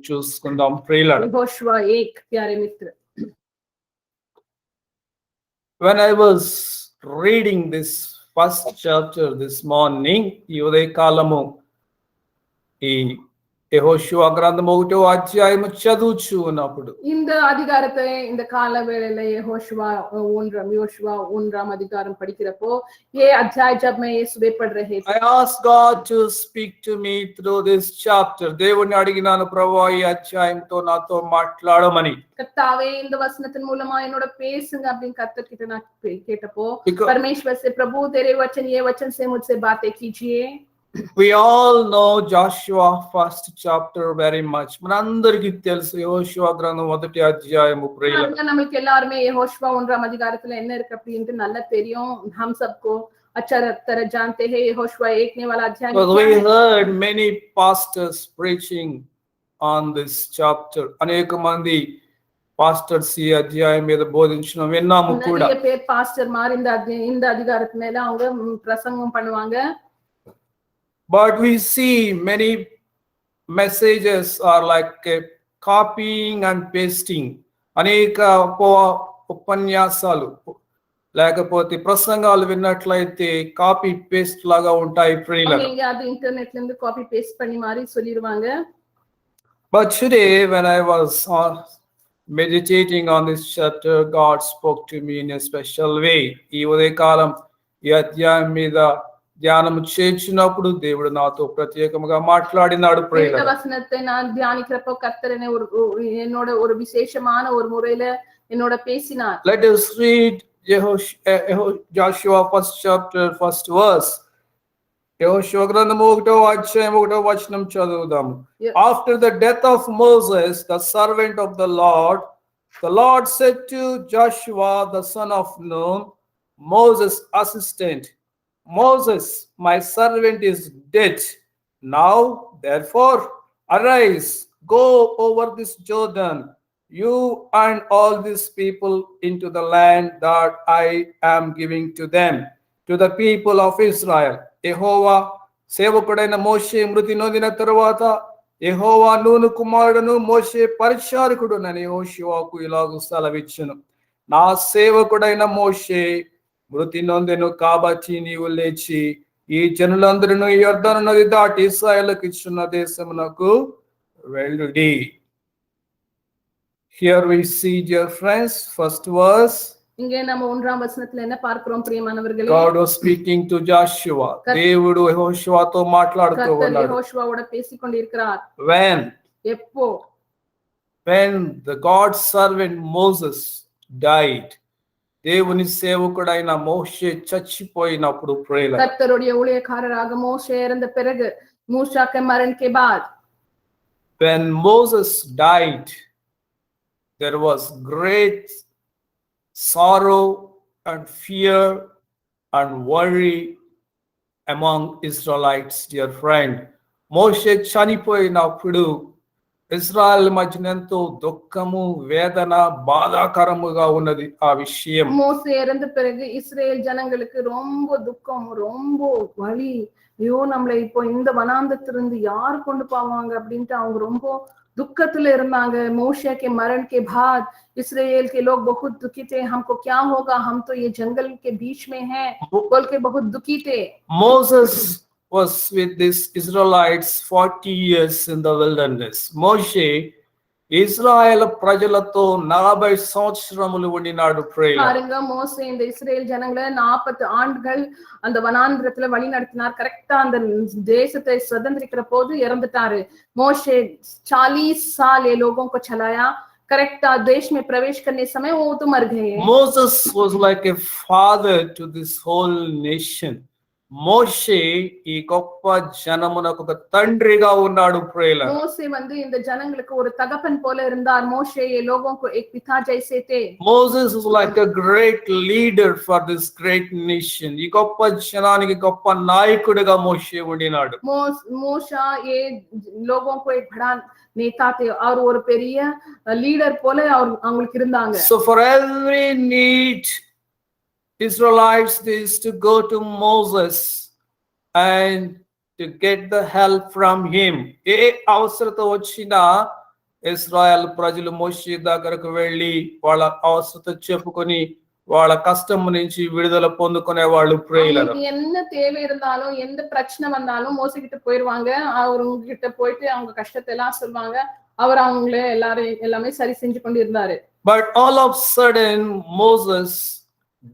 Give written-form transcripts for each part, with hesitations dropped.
చూసుకుందాం ప్రియులారా. यहोशुआ 1 प्यारे मित्र, When I was reading this first chapter this morning, ఈ ఉదయకాలము ఈ యెహోషువ గ్రంథం 1వ అధ్యాయము చదువుచూ ఉన్నప్పుడు இந்த அதிகாரத்தை இந்த கால வேளையில यहोशुआ 1 அதிகாரம் படிக்கிறப்போ ये अध्याय जब मैं ये सुबह पढ़ रहे थे, I asked God to speak to me through this chapter. దేవుని అడిగినాను, ప్రభువా ఈ అధ్యాయంతో నాతో మాట్లాడమని. கர்த்தாவே இந்த வசனத்தின் மூலமா என்னோட பேசுங்க அப்படின்னு கர்த்தர் கிட்ட நான் கேட்டப்போ, Because- परमेश्वर से प्रभु तेरे वचन ये वचन से मुझसे बातें कीजिए. We all know Joshua first chapter very much. మనందరికీ తెలుసు యెహోషువ గ్రంథం 1వ అధ్యాయము ప్రియులారా. அதனால நமக்கு எல்லாருமே यहोशुआ 1 அதிகாரத்துல என்ன இருக்கு அப்படின்ட்டு நல்லா தெரியும். हम सबको अच्छा तरह जानते हैं यहोशुआ 1 वाला अध्याय Because क्या we है. heard many pastors preaching on this chapter. అనేక మంది పాస్టర్స్ ఈ అధ్యాయం మీద బోధించడం విన్నాము కూడా. நிறைய பேர் பாஸ்டர் மாதிரி இந்த அதிகாரத்து மேல அவங்க பிரசங்கம் பண்ணுவாங்க. But we see many messages are like copying and pasting. అనేక ఉపన్యాసాలు లేకపోతే ప్రసంగాలు విన్నట్లయితే కాపీ పేస్ట్ లాగా ఉంటాయి ప్రియులారా. நீங்க அது இன்டர்நெட்ல இருந்து காப்பி பேஸ்ட் பண்ணி மாதிரி சொல்லிடுவாங்க. But today when I was meditating on this chapter, God spoke to me in a special way. ఈ ఉదయకాలం ఈ అధ్యాయం మీద ధ్యానం చేసినప్పుడు దేవుడు నాతో ప్రత్యేకంగా మాట్లాడినాడు இந்த ప్రియులారా. வசனத்தை நான் தியானிக்கிறப்போ கர்த்தர் என்னோட ஒரு விசேஷமான ஒரு முறையில என்னோட பேசினார். Let us read Joshua first chapter first verse. యెహోషువ గ్రంథం 1వ అధ్యాయం 1వ వచనం చదువుదాము. Yeah. After the death of Moses, the servant of the Lord said to Joshua the son of Nun, Moses' assistant, Moses, my servant is dead. Now, therefore, arise, go over this Jordan, you and all these people into the land that I am giving to them, to the people of Israel. యెహోవా సేవకుడైన మోషే మృతి నొందిన తరువాత యెహోవా నూను కుమారుడును మోషే పరిచారకుడునని యెహోషువకు ఇలాగు సెలవిచ్చెను. నా సేవకుడైన మోషే మృతి నొందెను కాబట్టి నీవు లేచి ఈ జనులందరూ యొర్దాను నది దాటి ఇశ్రాయేలుకు ఇచ్చిన దేశమునకు వెళ్ళుడి. Here we see, dear friends, first verse. இங்கே நம்ம 1 வசனத்துல என்ன பார்க்கிறோம் பிரியமானவர்களே? God was speaking to Joshua. దేవుడు యెహోషువతో మాట్లాడుతూ கர்த்தர் ఉన్నాడు. யெகோஷுவாவோட பேசிக்கொண்டிருக்கிறார். When the God's servant Moses died, దేవుని సేవకుడైన మోషే చచ్చిపోయినప్పుడు ప్రియులారా, கர்த்தருடைய ஊழியக்காரராக மோசே இறந்த பிறகு मूसा के मरण के बाद when Moses died, there was great sorrow and fear and worry among Israelites, dear friend. మోషే చనిపోయినప్పుడు ఇశ్రాయేల్ మధ్య ఎంతో దుఃఖము వేదన బాధాకరముగా ఉన్నది ఆ విషయం. மோசே இறந்த பிறகு இஸ்ரேல் ஜனங்களுக்கு ரொம்ப துக்கம், ரொம்ப வலி. ஐயோ நம்மளை இப்போ இந்த வனாந்தத்திலிருந்து யார் கொண்டு போவாங்க அப்படின்ட்டு அவங்க ரொம்ப दुखத்துல இருந்தாங்க. मोशे के मरण के बाद इस्राएल के लोग बहुत दुखी थे. हमको क्या होगा, हम तो ये जंगल के बीच में हैं बोल के बहुत दुखी थे. Moses was with these Israelites 40 years in the wilderness. Moshe ఇశ్రాయేలు ప్రజలతో 40 సంవత్సరములు ఉండినాడు ప్రియులారా. பாருங்க, மோசே இந்த இஸ்ரேல் ஜனங்களை 40 ஆண்டுகள் அந்த வனாந்திரத்துல வழி நடத்தினார். கரெக்டா அந்த தேசத்தை சுதந்திரிக்கிற போது இறந்துட்டாரு. மோசே 40 साल ये लोगों को चलाया. करेक्टा देश में प्रवेश करने समय वो तो मर गए. Moses was like a father to this whole nation. మోషే ఈ గొప్ప జనమునకు ఒక తండ్రిగా ఉన్నాడు ప్రియులారా. மோசே வந்து இந்த ஜனங்களுக்கு ஒரு தகப்பன் போல இருந்தார். மோசே ये लोगों को एक पिता जैसे थे. Moses was like a great leader for this great nation. ఈ గొప్ప జనానికి గొప్ప నాయకుడిగా మోషే ఉండినాడు. மூசா ये लोगों को एक बड़ा नेता थे और ஒரு பெரிய லீடர் போல அவங்களுக்கு இருந்தாங்க. So for every need Israelites, they used to go to Moses and to get the help from him. ఏ అవసరత వచ్చినా ఇశ్రాయేల్ ప్రజలు మోషే దగ్గరకు వెళ్ళి వాళ్ళ అవసరత చెప్పుకొని వాళ్ళ కష్టం నుంచి విడుదల పొందుకునే వాళ్ళు ప్రేయలరు. அவங்களுக்கு என்ன தேவை இருந்தாலும் எந்த பிரச்சனை வந்தாலும் மோசே கிட்ட போயிருவாங்க. அவங்க கிட்ட போயிட்டு அவங்க கஷ்டத்தை எல்லாம் சொல்லுவாங்க. அவர் அவங்கள எல்லாமே சரி செஞ்சு கொண்டு இருந்தாரு. But all of a sudden Moses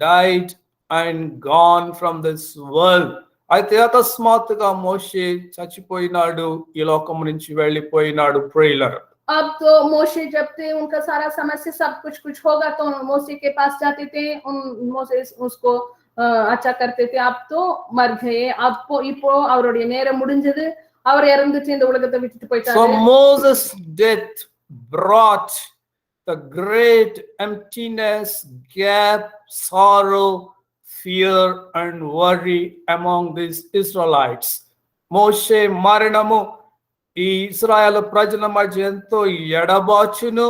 died and gone from this world. అయితే అకస్మాత్తుగా మోషే చచ్చిపోయినాడు, ఈ లోకం నుంచి వెళ్ళిపోయినాడు ప్రేయలరు. अब तो मोशे जब थे उनका सारा समस्या सब कुछ होगा तो मोशे के पास जाते थे, मोशे उसको अच्छा करते थे. अब तो मर गए. இப்போ அவருடைய நேரம் முடிஞ்சது. அவர் இறந்துச்சு, இந்த உலகத்தை விட்டுட்டு போயிட்டாரு. So Moses' death brought the great emptiness, gap, sorrow, fear and worry among these Israelites. మోషే మరణము ఈ ఇశ్రాయేలు ప్రజల మధ్య ఎంతో ఎడబాచును,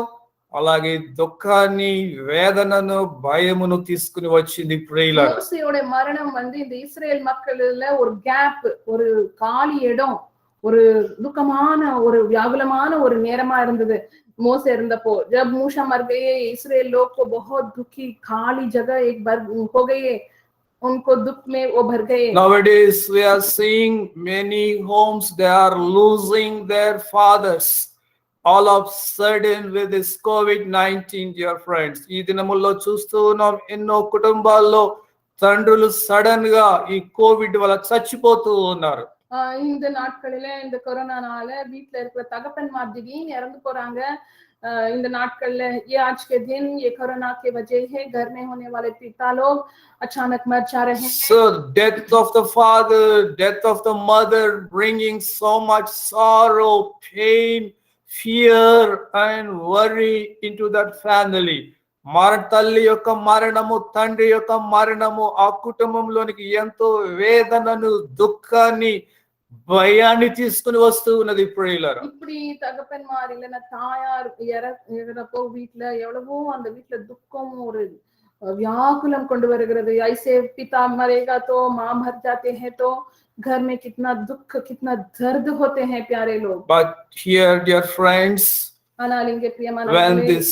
అలాగే దుఃఖాన్ని, వేదనను, భయమును తీసుకుని వచ్చింది ప్రియులారా. மோசேயோட மரணம் இந்த இஸ்ரேல் மக்கள்ல ஒரு கேப், ஒரு காலி இடம், ஒரு துக்கமான ஒரு வியாகுலமான ஒரு நேரமா இருந்தது मोसे இருந்தப்போ. जब मूसा मर गए इस्राएल लोग को बहुत दुखी, खाली जगह एक बार हो गई, उनको दुख में वो भर गए. Nowadays we are seeing many homes, they are losing their fathers all of sudden with this COVID-19, dear friends. ఈ దినముల్లో చూస్తూ ఉన్నాం ఎన్నో కుటుంబాల్లో తండ్రులు సడన్ గా ఈ కోవిడ్ వల్ల చచ్చిపోతూ ఉన్నారు. இந்த நாட்களில இந்த கொரோனானால வீட்டுல இருக்கிற தகப்பன்மார் திடீர்னு இறந்து போறாங்க. இந்த நாட்கள்ல ये आज के दिन ये कोरोना के वजह है घर में होने वाले पिता लोग अचानक मर जा रहे हैं. So death of the father, death of the mother, bringing so much sorrow, pain, fear and worry into that family. తల్లి యొక్క మరణము, తండ్రి యొక్క మరణము ఆ కుటుంబంలోనికి ఎంతో వేదనను, దుఃఖాన్ని, భయాన్ని తీసుకుని వస్తూ ఉన్నది ప్రియులారా. இப்படி தகப்பன்மார் இல்லைன்னா தாயார் இறப்போ வீட்டுல எவ்வளவோ அந்த வீட்டுல துக்கம், ஒரு व्याकुलम கொண்டு வருகிறது. ऐसे पिता मरेगा तो माँ मर जाते हैं तो घर में कितना दुख, कितना दर्द होते हैं प्यारे लोग. But here, dear friends, when this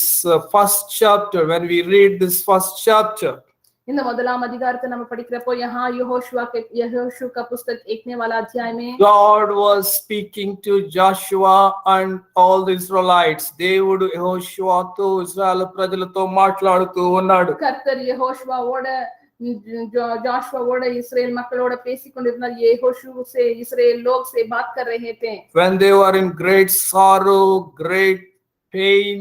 first chapter, when we read this first chapter, இந்த முதலாம் அதிகாரத்தை நம்ம படிக்கிறப்போ यहाँ यहोशू का पुस्तक एकने वाला अध्याय में God was speaking to Joshua and all the Israelites. దేవుడు యెహోషువతో ఇశ్రాయేలు ప్రజలతో మాట్లాడుతూ ఉన్నాడు. కర్తర్ యెహోషువోడ जोशुआ इस्राएल மக்களோட பேசிக்கொண்டிருந்தார். यहोशू से इस्राएल लोग से बात कर रहे थे. When they were in great sorrow, great pain,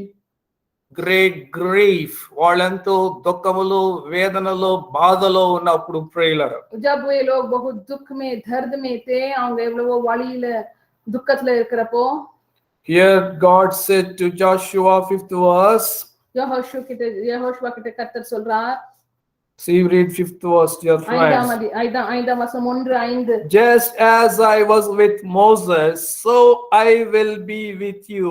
great grief, వాళ్ళంతో దుఃఖములో, వేదనలో, బాధలో ఉన్నప్పుడు ప్రియులారా. जब वे लोग बहुत दुख में, दर्द में थे, அவங்க எவ்வளவோ வலியில, துக்கத்துல இருக்கறப்போ, here God said to Joshua, 5th verse, यहोशुवा கிட்ட கர்த்தர் சொல்றார். See, read 5th verse, dear friends. ஐந்தாம் வசனம் 1:5. Just as I was with Moses, so I will be with you.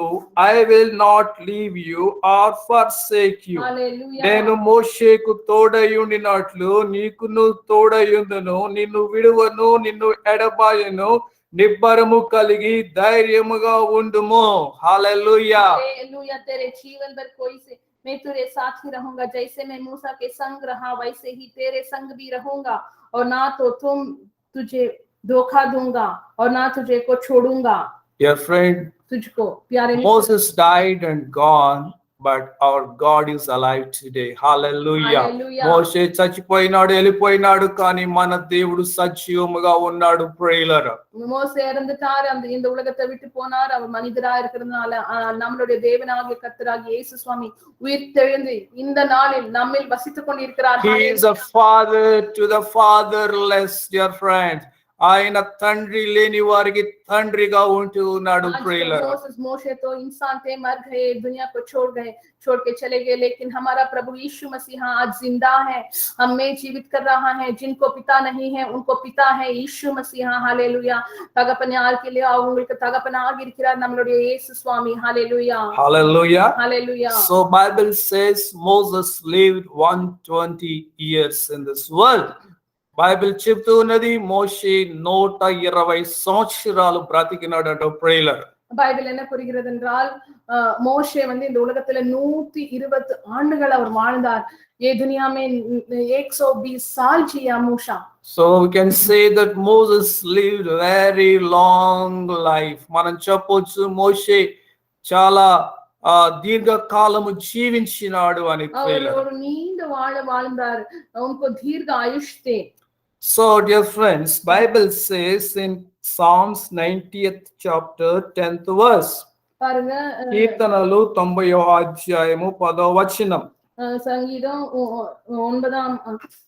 I will not leave you or forsake you. Hallelujah. నేను మోషేకు తోడయుండినట్లు నీకును తోడయుందును, నిన్ను విడువను, నిన్ను ఎడబాయను, నిబ్బరము కలిగి ధైర్యముగా ఉండుము. హల్లెలూయా. हालेलुया. तेरे जीवन भर कोई से मैं तेरे साथ ही रहूंगा. जैसे मैं मूसा के संग रहा वैसे ही तेरे संग भी रहूंगा, और ना तो तुझे धोखा दूंगा और ना तुझे को छोड़ूंगा. Dear friend, तुझको प्यारे Moses died and gone, but our God is alive today. Hallelujah. మోషే చచ్చిపోయినాడు, వెళ్ళిపోయినాడు, కానీ మన దేవుడు సజీవముగా ఉన్నాడు ప్రియులారా. மோசே இறந்துட்டார், இந்த உலகத்தை விட்டு போனார். அவர் மனிதரா இருக்கிறதுனால நம்மளுடைய தேவனாகிய கர்த்தராகிய இயேசு சுவாமி உயிர்த்தெழுந்து இந்த நாளில் நம்மில் வசித்துக் கொண்டிருக்கிறார். He is a father to the fatherless, dear friends. ఆయన తండ్రి లేని వారికి తండ్రిగా ఉంటూ ఉన్నాడు ప్రియులారా. मोशे तो इंसान थे, मर गए, दुनिया को छोड़ के चले गए, लेकिन हमारा प्रभु यीशु मसीह आज जिंदा है, हमें जीवित कर रहा है. जिनको पिता नहीं है उनको पिता है यीशु मसीह. हालेलुया. தகப்பனாகிய அவங்களுக்கு தகப்பனாக இருக்கிறார் நம்மளுடைய இயேசு சுவாமி. ஹalleluya. Hallelujah. Hallelujah. So Bible says Moses lived 120 years in this world. Bible చెప్తూ ఉన్నది మోషే 120 సంవత్సరాలు బ్రతికినాడంట ప్రేలర్. பைபிள் என்ன கூறுகிறது என்றால் மோசே வந்து இந்த உலகத்துல 120 ஆண்டுகள் அவர் வாழ்ந்தார். ये दुनिया में 120 साल जिया मूसा. So we can say that Moses lived very long life. మనం చెప్పొచ్చు మోషే చాలా దీర్ఘకాలము జీవించినాడు అని. அவர் ஒரு நீண்ட வாழ்ந்தார். उनको दीर्घ आयुष थे. So dear friends, Bible says in Psalms 90th chapter 10th verse. பாருங்க కీర్తనలు 90వ అధ్యాయము 10వ వచనం. சங்கீதம் 9ஆம்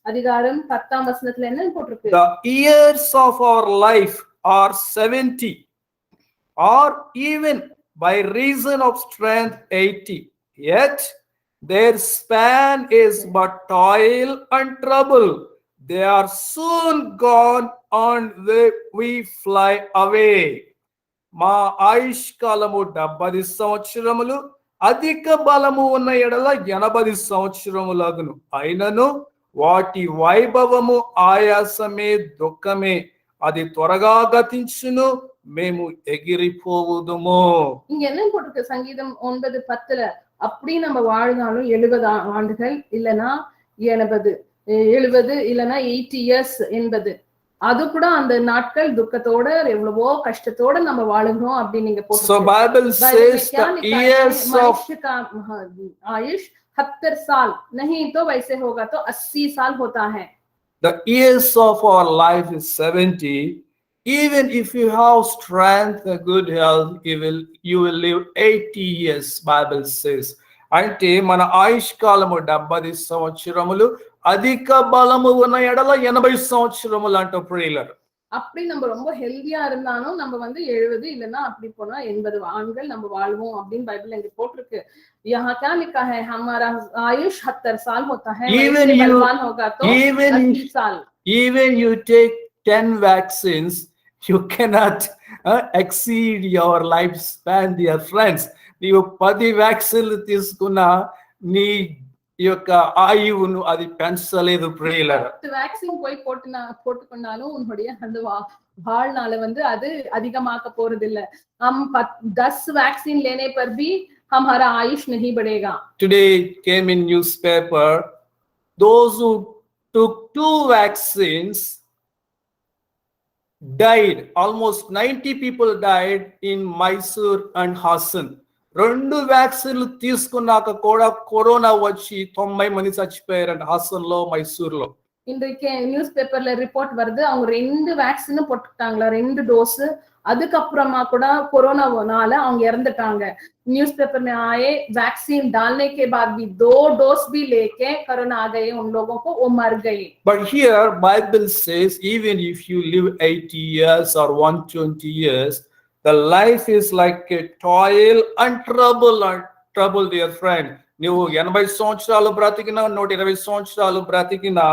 அதிகாரம் 10ஆம் வசனத்துல என்ன போட்டிருக்கு? The years of our life are 70 or even by reason of strength 80, yet their span is but toil and trouble. They are soon gone and we fly away. మా ఆయుష్ కాలము 70 సంవత్సరములు, అధిక బలము ఉన్న ఎడల 80 సంవత్సరములగును. అయినను వాటి వైభవము ఆయాసమే దుఃఖమే, అది త్వరగా గతించును, మేము ఎగిరిపోవుదుము. இங்க என்ன போட்டிருக்கு? சங்கீதம் 9:10ல அப்படி நம்ம வாழ்ந்தாலும் 70 ஆண்டுகள் இல்லனா 70 இல்லனா 80 இயர்ஸ் என்பது, அது கூட அந்த நாட்கள் துக்கத்தோட எவ்வளவோ கஷ்டத்தோட நம்ம வாழுகிறோம் அப்படின்னு நீங்க போட்டு. So Bible says the years of Ayush 70 साल नहीं तो वैसे होगा तो 80 साल होता है. The years of our life is 70. Even if you have strength and good health, you will live 80 years, Bible says. అంటే మన ఆయుష్ కాలము 70 సంవత్సరములు, అధిక బలము ఉన్న ఎడల 80 సంవత్సరములు అంట ప్రియులారా. அப்படி நம்ம ரொம்ப ஹெல்தியா இருந்தாலும் நம்ம வந்து 70 இல்லனா அப்படி போனா 80 ஆண்டுகள் நம்ம வாழ்வோம் அப்படின்னு பைபிள்ல இங்க போட்டுருக்கு. यहाँ क्या लिखा है? हमारा आयुष 70 साल होता है, वैसे बलवान होगा तो 80 साल. Even you take 10 vaccines, you cannot exceed your lifespan, dear friends. నీవు 10 వ్యాక్సిన్లు తీసుకున్నా నీ యొక్క ఆయువును అది పెంచలేదు ప్రియులారా. வேக்சின் போய் போட்டுக்கொண்டாலும் உன்னுடைய அந்த வாழ்நாள வந்து அது அதிகமாக்க போறது இல்ல. हम 10 वैक्सीन लेने पर भी हमारा आयुष नहीं बढ़ेगा. Today came in newspaper, those who took 2 vaccines died. Almost 90 people died in Mysore and Hassan. 2 వ్యాక్సిన్లు తీసుకున్నాక కూడా కరోనా వచ్చి 90 మంది చచ్చిపోయారంట హాసన్ లో, మైసూర్ లో. இன்றைக்கு நியூஸ் பேப்பர்ல ரிப்போர்ட் வருது, அவங்க 2 வேக்சினும் போட்டுட்டாங்களா, 2 டோஸ். அதுக்கப்புறமா கூட कोरोनाனால அவங்க இறந்துட்டாங்க. न्यूज़ पेपर में आए वैक्सीन डालने के बाद भी 2 डोज भी लेके कोरोना आ गए उन लोगों को, वो मर गए. But here Bible says even if you live 80 years or 120 years, the life is like a toil and trouble, dear friend. నీవు 80 సంవత్సరాలు బ్రతికినా 120 సంవత్సరాలు బ్రతికినా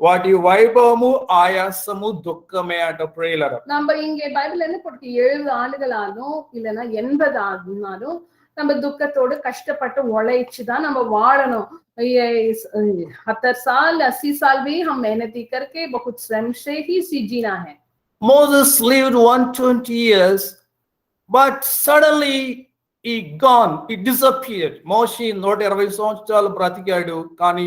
వాటి వైభవము ఆయాసము దుఃఖమే అంట ప్రియులారా. நம்ம இங்க பைபிள்ல என்ன போட்டு 70 ஆண்டுகளாலும் இல்லனா 80 ஆனாலும் நம்ம துக்கத்தோடு கஷ்டப்பட்டு உழைச்சுதான் நம்ம வாழணும். 70 साल 80 साल भी हम मेहनती करके बहुत श्रम से ही जीना है. Moses lived 120 years, but suddenly he gone, he disappeared. మోషే 120 సంవత్సరాలు బ్రతికాడు, కానీ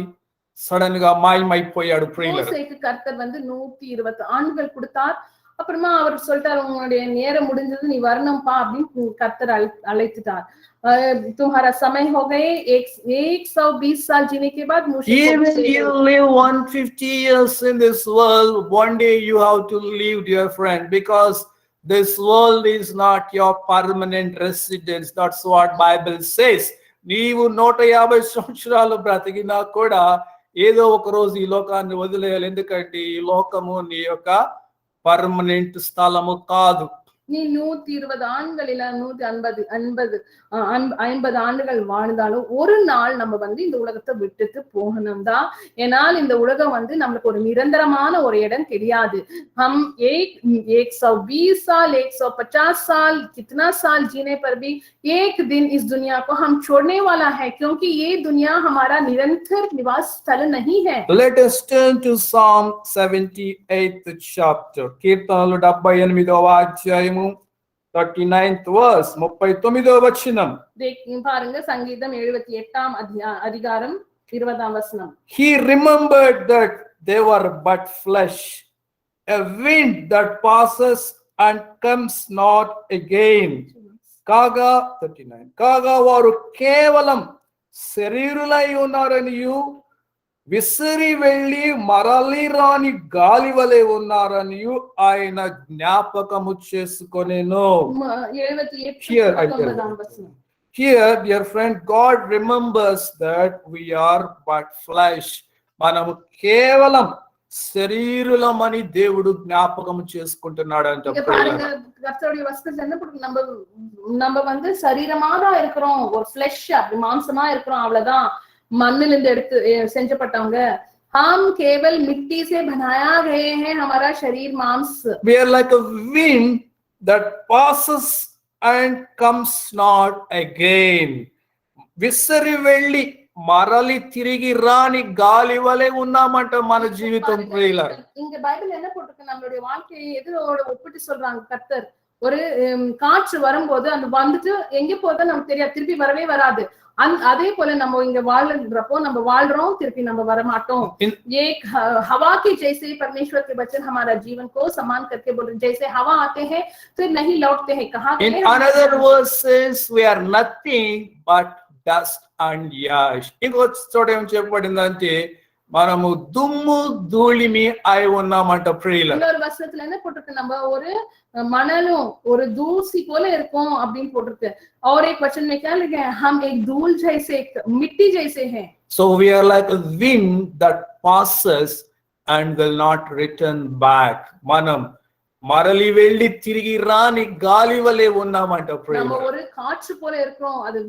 సడన్ గా మాయమైపోయాడు ప్రియులారా. மோசேக்கு கர்த்தர் வந்து 120 ஆண்டுகள் கொடுத்தார். அப்புறமா அவர் சொல்லிட்டார், உங்களுடைய நேரம் முடிஞ்சது, நீ வரணும்பா அப்படின்னு கர்த்தர் அழைத்துட்டார். तुम्हारा समय हो गए. 120 साल जीने के बाद Even you live 150 years in this world, one day you have to leave, dear friend, because this world is not your permanent residence. That's what Bible says. నీవు 150 సంవత్సరాలు బ్రతికినా కూడా ఏదో ఒక రోజు ఈ లోకాన్ని వదిలేయాలి. ఎందుకంటే ఈ లోకము నీ యొక్క పర్మనెంట్ స్థలము కాదు. நீ 120 ஆண்களில 150 ஆண்டுகள் வாழ்ந்தாலும் ஒரு நாள் நம்ம வந்து இந்த உலகத்தை விட்டுட்டு போகணும் தான். ஏனால் இந்த உலகம் வந்து நம்மளுக்கு ஒரு நிரந்தரமான ஒரு இடம் கிடையாது. हम 120 साल 150 साल कितना साल जीने पर भी एक दिन इस दुनिया को हम छोड़ने वाला है, क्योंकि ये दुनिया हमारा निरंतर निवास स्थल नहीं है. Let us turn to Psalm 78th chapter. కీర్తనలు 78వ అధ్యాయము 39th verse 39వ వచనం. பாருங்க, சங்கீதம் 78ஆம் அதிகாரம் 20ஆம் வசனம். He remembered that they were but flesh, a wind that passes and comes not again. కాగా 39 కాగా వారు కేవలం శరీరులై ఉన్నారనియు విసిరి వెళ్ళి మరలి రాని గాలి వలె ఉన్నారనియు ఆయన జ్ఞాపకము చేసుకొనెను. 78 వచనం. Here, dear friend, God remembers that we are but flesh. మనము కేవలం శరీరులమని దేవుడు జ్ఞాపకం చేసుకుంటున్నాడు అని பாருங்க, கர்த்தருடைய வசனத்துல என்ன போட்டு, நம்ம வந்து சரீரமா தான் இருக்கிறோம், ஒரு ஃபிளஷ், அப்படி மாம்சமா இருக்கிறோம், அவ்வளவுதான். மண்ணில இருந்து எடுத்து செஞ்சப்பட்டவங்க. हम केवल मिट्टी से बनाया गए हैं, हमारा शरीर मांस. We are like a wind that passes and comes not again. విసిరి వెళ్ళి మరలి తిరిగి రాని గాలి వలె ఉన్నామంట మన జీవితం. இங்க பைபிள் என்ன போட்டிருக்கு, நம்மளுடைய வாழ்க்கையை எதோட ஒப்பிட்டு சொல்றாங்க கர்த்தர். ஒரு காற்று வரும்போது அந்த வந்துட்டு எங்க போகுது நமக்கு தெரியாது, திருப்பி வரவே வராது. அதே போல நம்ம இங்க வாழ்றப்போ நம்ம வாழ்றோம், திருப்பி நம்ம வர மாட்டோம். एक हवा की जैसे परमेश्वर के वचन हमारा जीवन को समान करके बोल रहे, जैसे हवा आते हैं फिर नहीं लौटते हैं, कहाँ In another verse says we are nothing but dust and ash. ఇంకో చోట ఏం చెప్పబడిందంటే మనము దుమ్ము ధూళిమి అయి ఉన్నామంట ప్రియుల. இன்னொரு வசனத்துல என்ன போட்டிருக்கு, நம்ம ஒரு மணலும் ஒரு தூசி போல இருக்கும் அப்படின்னு போட்டிருக்கு. और एक वचन में क्या लिखा है, हम एक धूल जैसे, मिट्टी जैसे हैं. So we are like a wind that passes and will not return back. మనం மரளி வெள்ளி తిరిగి రాని గాలి వలె ఉన్నామంట ప్రియుల. நம்ம ஒரு காற்று போல இருக்கிறோம், அது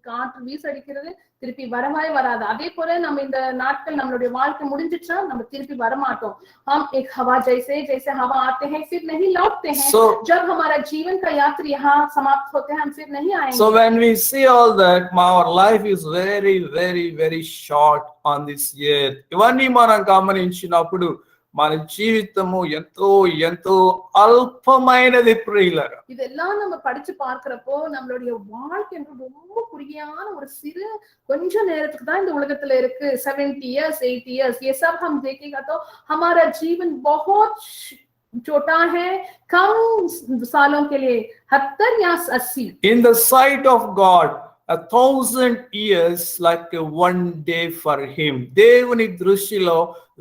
காற்று வீசடிக்கிறது, திருப்பி வரவே வராது. அதே போல நம்ம இந்த நாட்கள் நம்மளுடைய வாழ்க்கை முடிஞ்சிச்சா நம்ம திருப்பி வர மாட்டோம். हम एक हवा जैसे हवा आते हैं फिर नहीं लौटते हैं. जब हमारा जीवन का यात्रा यहाँ समाप्त होते हैं, हम फिर नहीं आएंगे. So when we see all that, our life is very very very short on this earth. ఇవన్నీ మనం గమనించినప్పుడు మన జీవితము ఎంతో ఎంతో అల్పమైనది ప్రియులారా. இதெல்லாம் நம்ம படிச்சு பார்க்கிறப்போ நம்மளுடைய வாழ்க்கை ரொம்ப குறுகியான ஒரு சிறு கொஞ்ச நேரத்துக்கு தான் இந்த உலகத்துல இருக்கு. 70 years 80 years ये सब हम देखेगा तो हमारा जीवन बहुत छोटा है, कम सालों के लिए 70 या 80. In the sight of God, 1,000 years like a one day for him. దేవుని దృష్టిలో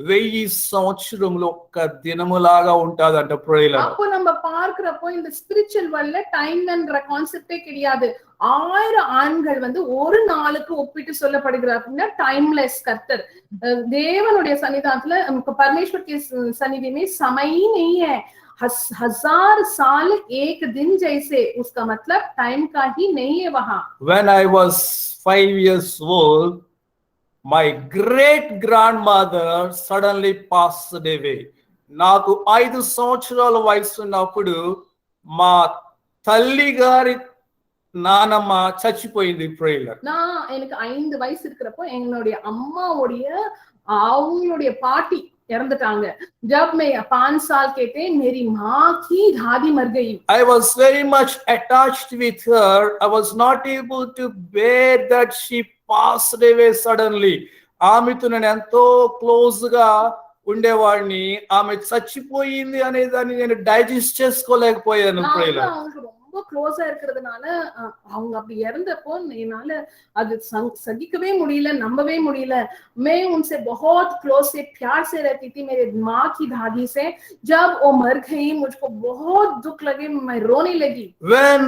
1000 సంవత్సరములు ఒక్క దినములాగా ఉంటాదంట ప్రియులారా. அப்போ நம்ம பார்க்கிறப்போ இந்த ஸ்பிரிச்சுவல் வேர்ல்ட்ல டைம்ன்ற கான்செப்டே கிடையாது. 1000 ஆண்கள் வந்து ஒரு நாளுக்கு ஒப்பிட்டு சொல்லப்படுகிறார் அப்படின்னா டைம்லெஸ் கர்த்தர். தேவனுடைய சன்னிதானத்துல நமக்கு परमेश्वर के सन्निधि में समय ही नहीं है. 1000 साल एक दिन जैसे, उसका मतलब टाइम का ही नहीं है वहां. When I was 5 years old, my great grandmother suddenly passed away. నాకు 5 సంవత్సరాల వయసు ఉన్నప్పుడు మా తల్లి గారి నానమ్మ చచ్చిపోయింది ప్రియులారా. எனக்கு 5 வயசு இருக்கிறப்போ என்னுடைய அம்மாவுடைய அவங்களுடைய பாட்டி இறந்துட்டாங்க. जब मैं 5 साल के थे मेरी माँ की दादी मर गई. I was very much attached with her. I was not able to bear that she passed away suddenly. ఆమెతో నేను ఎంతో క్లోజ్ గా ఉండేవాడిని, ఆమె చచ్చిపోయింది అనేదాన్ని నేను డైజెస్ట్ చేసుకోలేకపోయాను ప్రియులారా. ரொம்ப க்ளோஸா இருக்கிறதுனால அவங்க அப்படி இறந்தப்போ என்னால அது சகிக்கவே முடியல, நம்பவே முடியல. मैं उनसे बहुत क्लोज से प्यार से रहती थी, मेरे माँ की दादी से. जब वो मर गई मुझको बहुत दुख लगे, मैं रोने लगी. When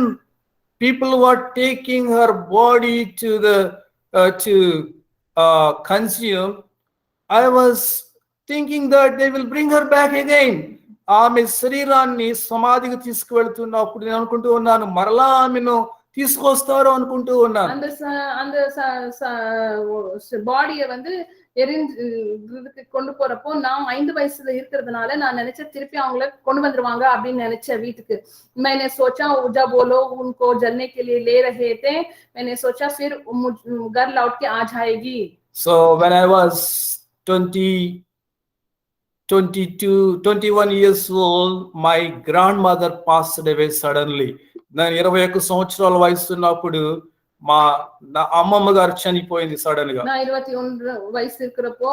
people were taking her body to the consume, I was thinking that they will bring her back again. ఆమె శరీరాన్ని సమాధికి తీసుకువెళ్తున్నప్పుడు నేను అనుకుంటూ ఉన్నాను, మరలా ఆమెను తీసుకొస్తారో అనుకుంటూ ఉన్నాను. அந்த அந்த பாடியை வந்து எரிஞ்சு கொண்டு போறப்போ நான் 5 வயசுல இருக்கிறதுனால நான் நினைச்சேன் திருப்பி அவங்கள கொண்டு வந்துருவாங்க அப்படின்னு நினைச்சேன் வீட்டுக்கு. मैंने सोचा जब वो लोग उनको जलने के लिए ले रहे थे, मैंने सोचा फिर घर लौट के आ जाएगी. So when I was 21 years old, my grandmother passed away suddenly. నేను 21 సంవత్సరాల వయసు ఉన్నప్పుడు నా అమ్మమ్మ గారు చనిపోయింది సడన్ గా. நான் 21 வயசு இருக்கிறப்போ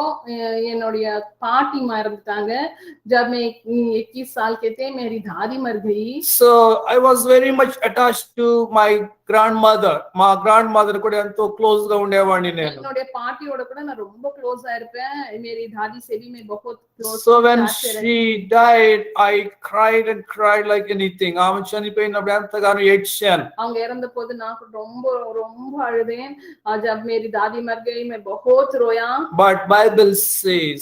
என்னுடைய பாட்டி இறந்துட்டாங்க. जब मैं 21 साल के थे मेरी दादी मर गई. So I was very much attached to my grandmother. మా grandmother కూడా ఎంతో క్లోజ్ గా ఉండేవాడిని నేను. என்னுடைய பாட்டியோட கூட நான் ரொம்ப க்ளோஸா இருப்பேன். मेरी दादी से भी मैं बहुत close. So when she died, I cried and cried like anything. ఆమె చనిపోయినప్పుడు ఎంతగానో ఏడ్చాను. அவங்க இறந்தபோது நான் ரொம்ப ரொம்ப அழுதேன். जब मेरी दादी मर गई मैं बहुत रोया. But Bible says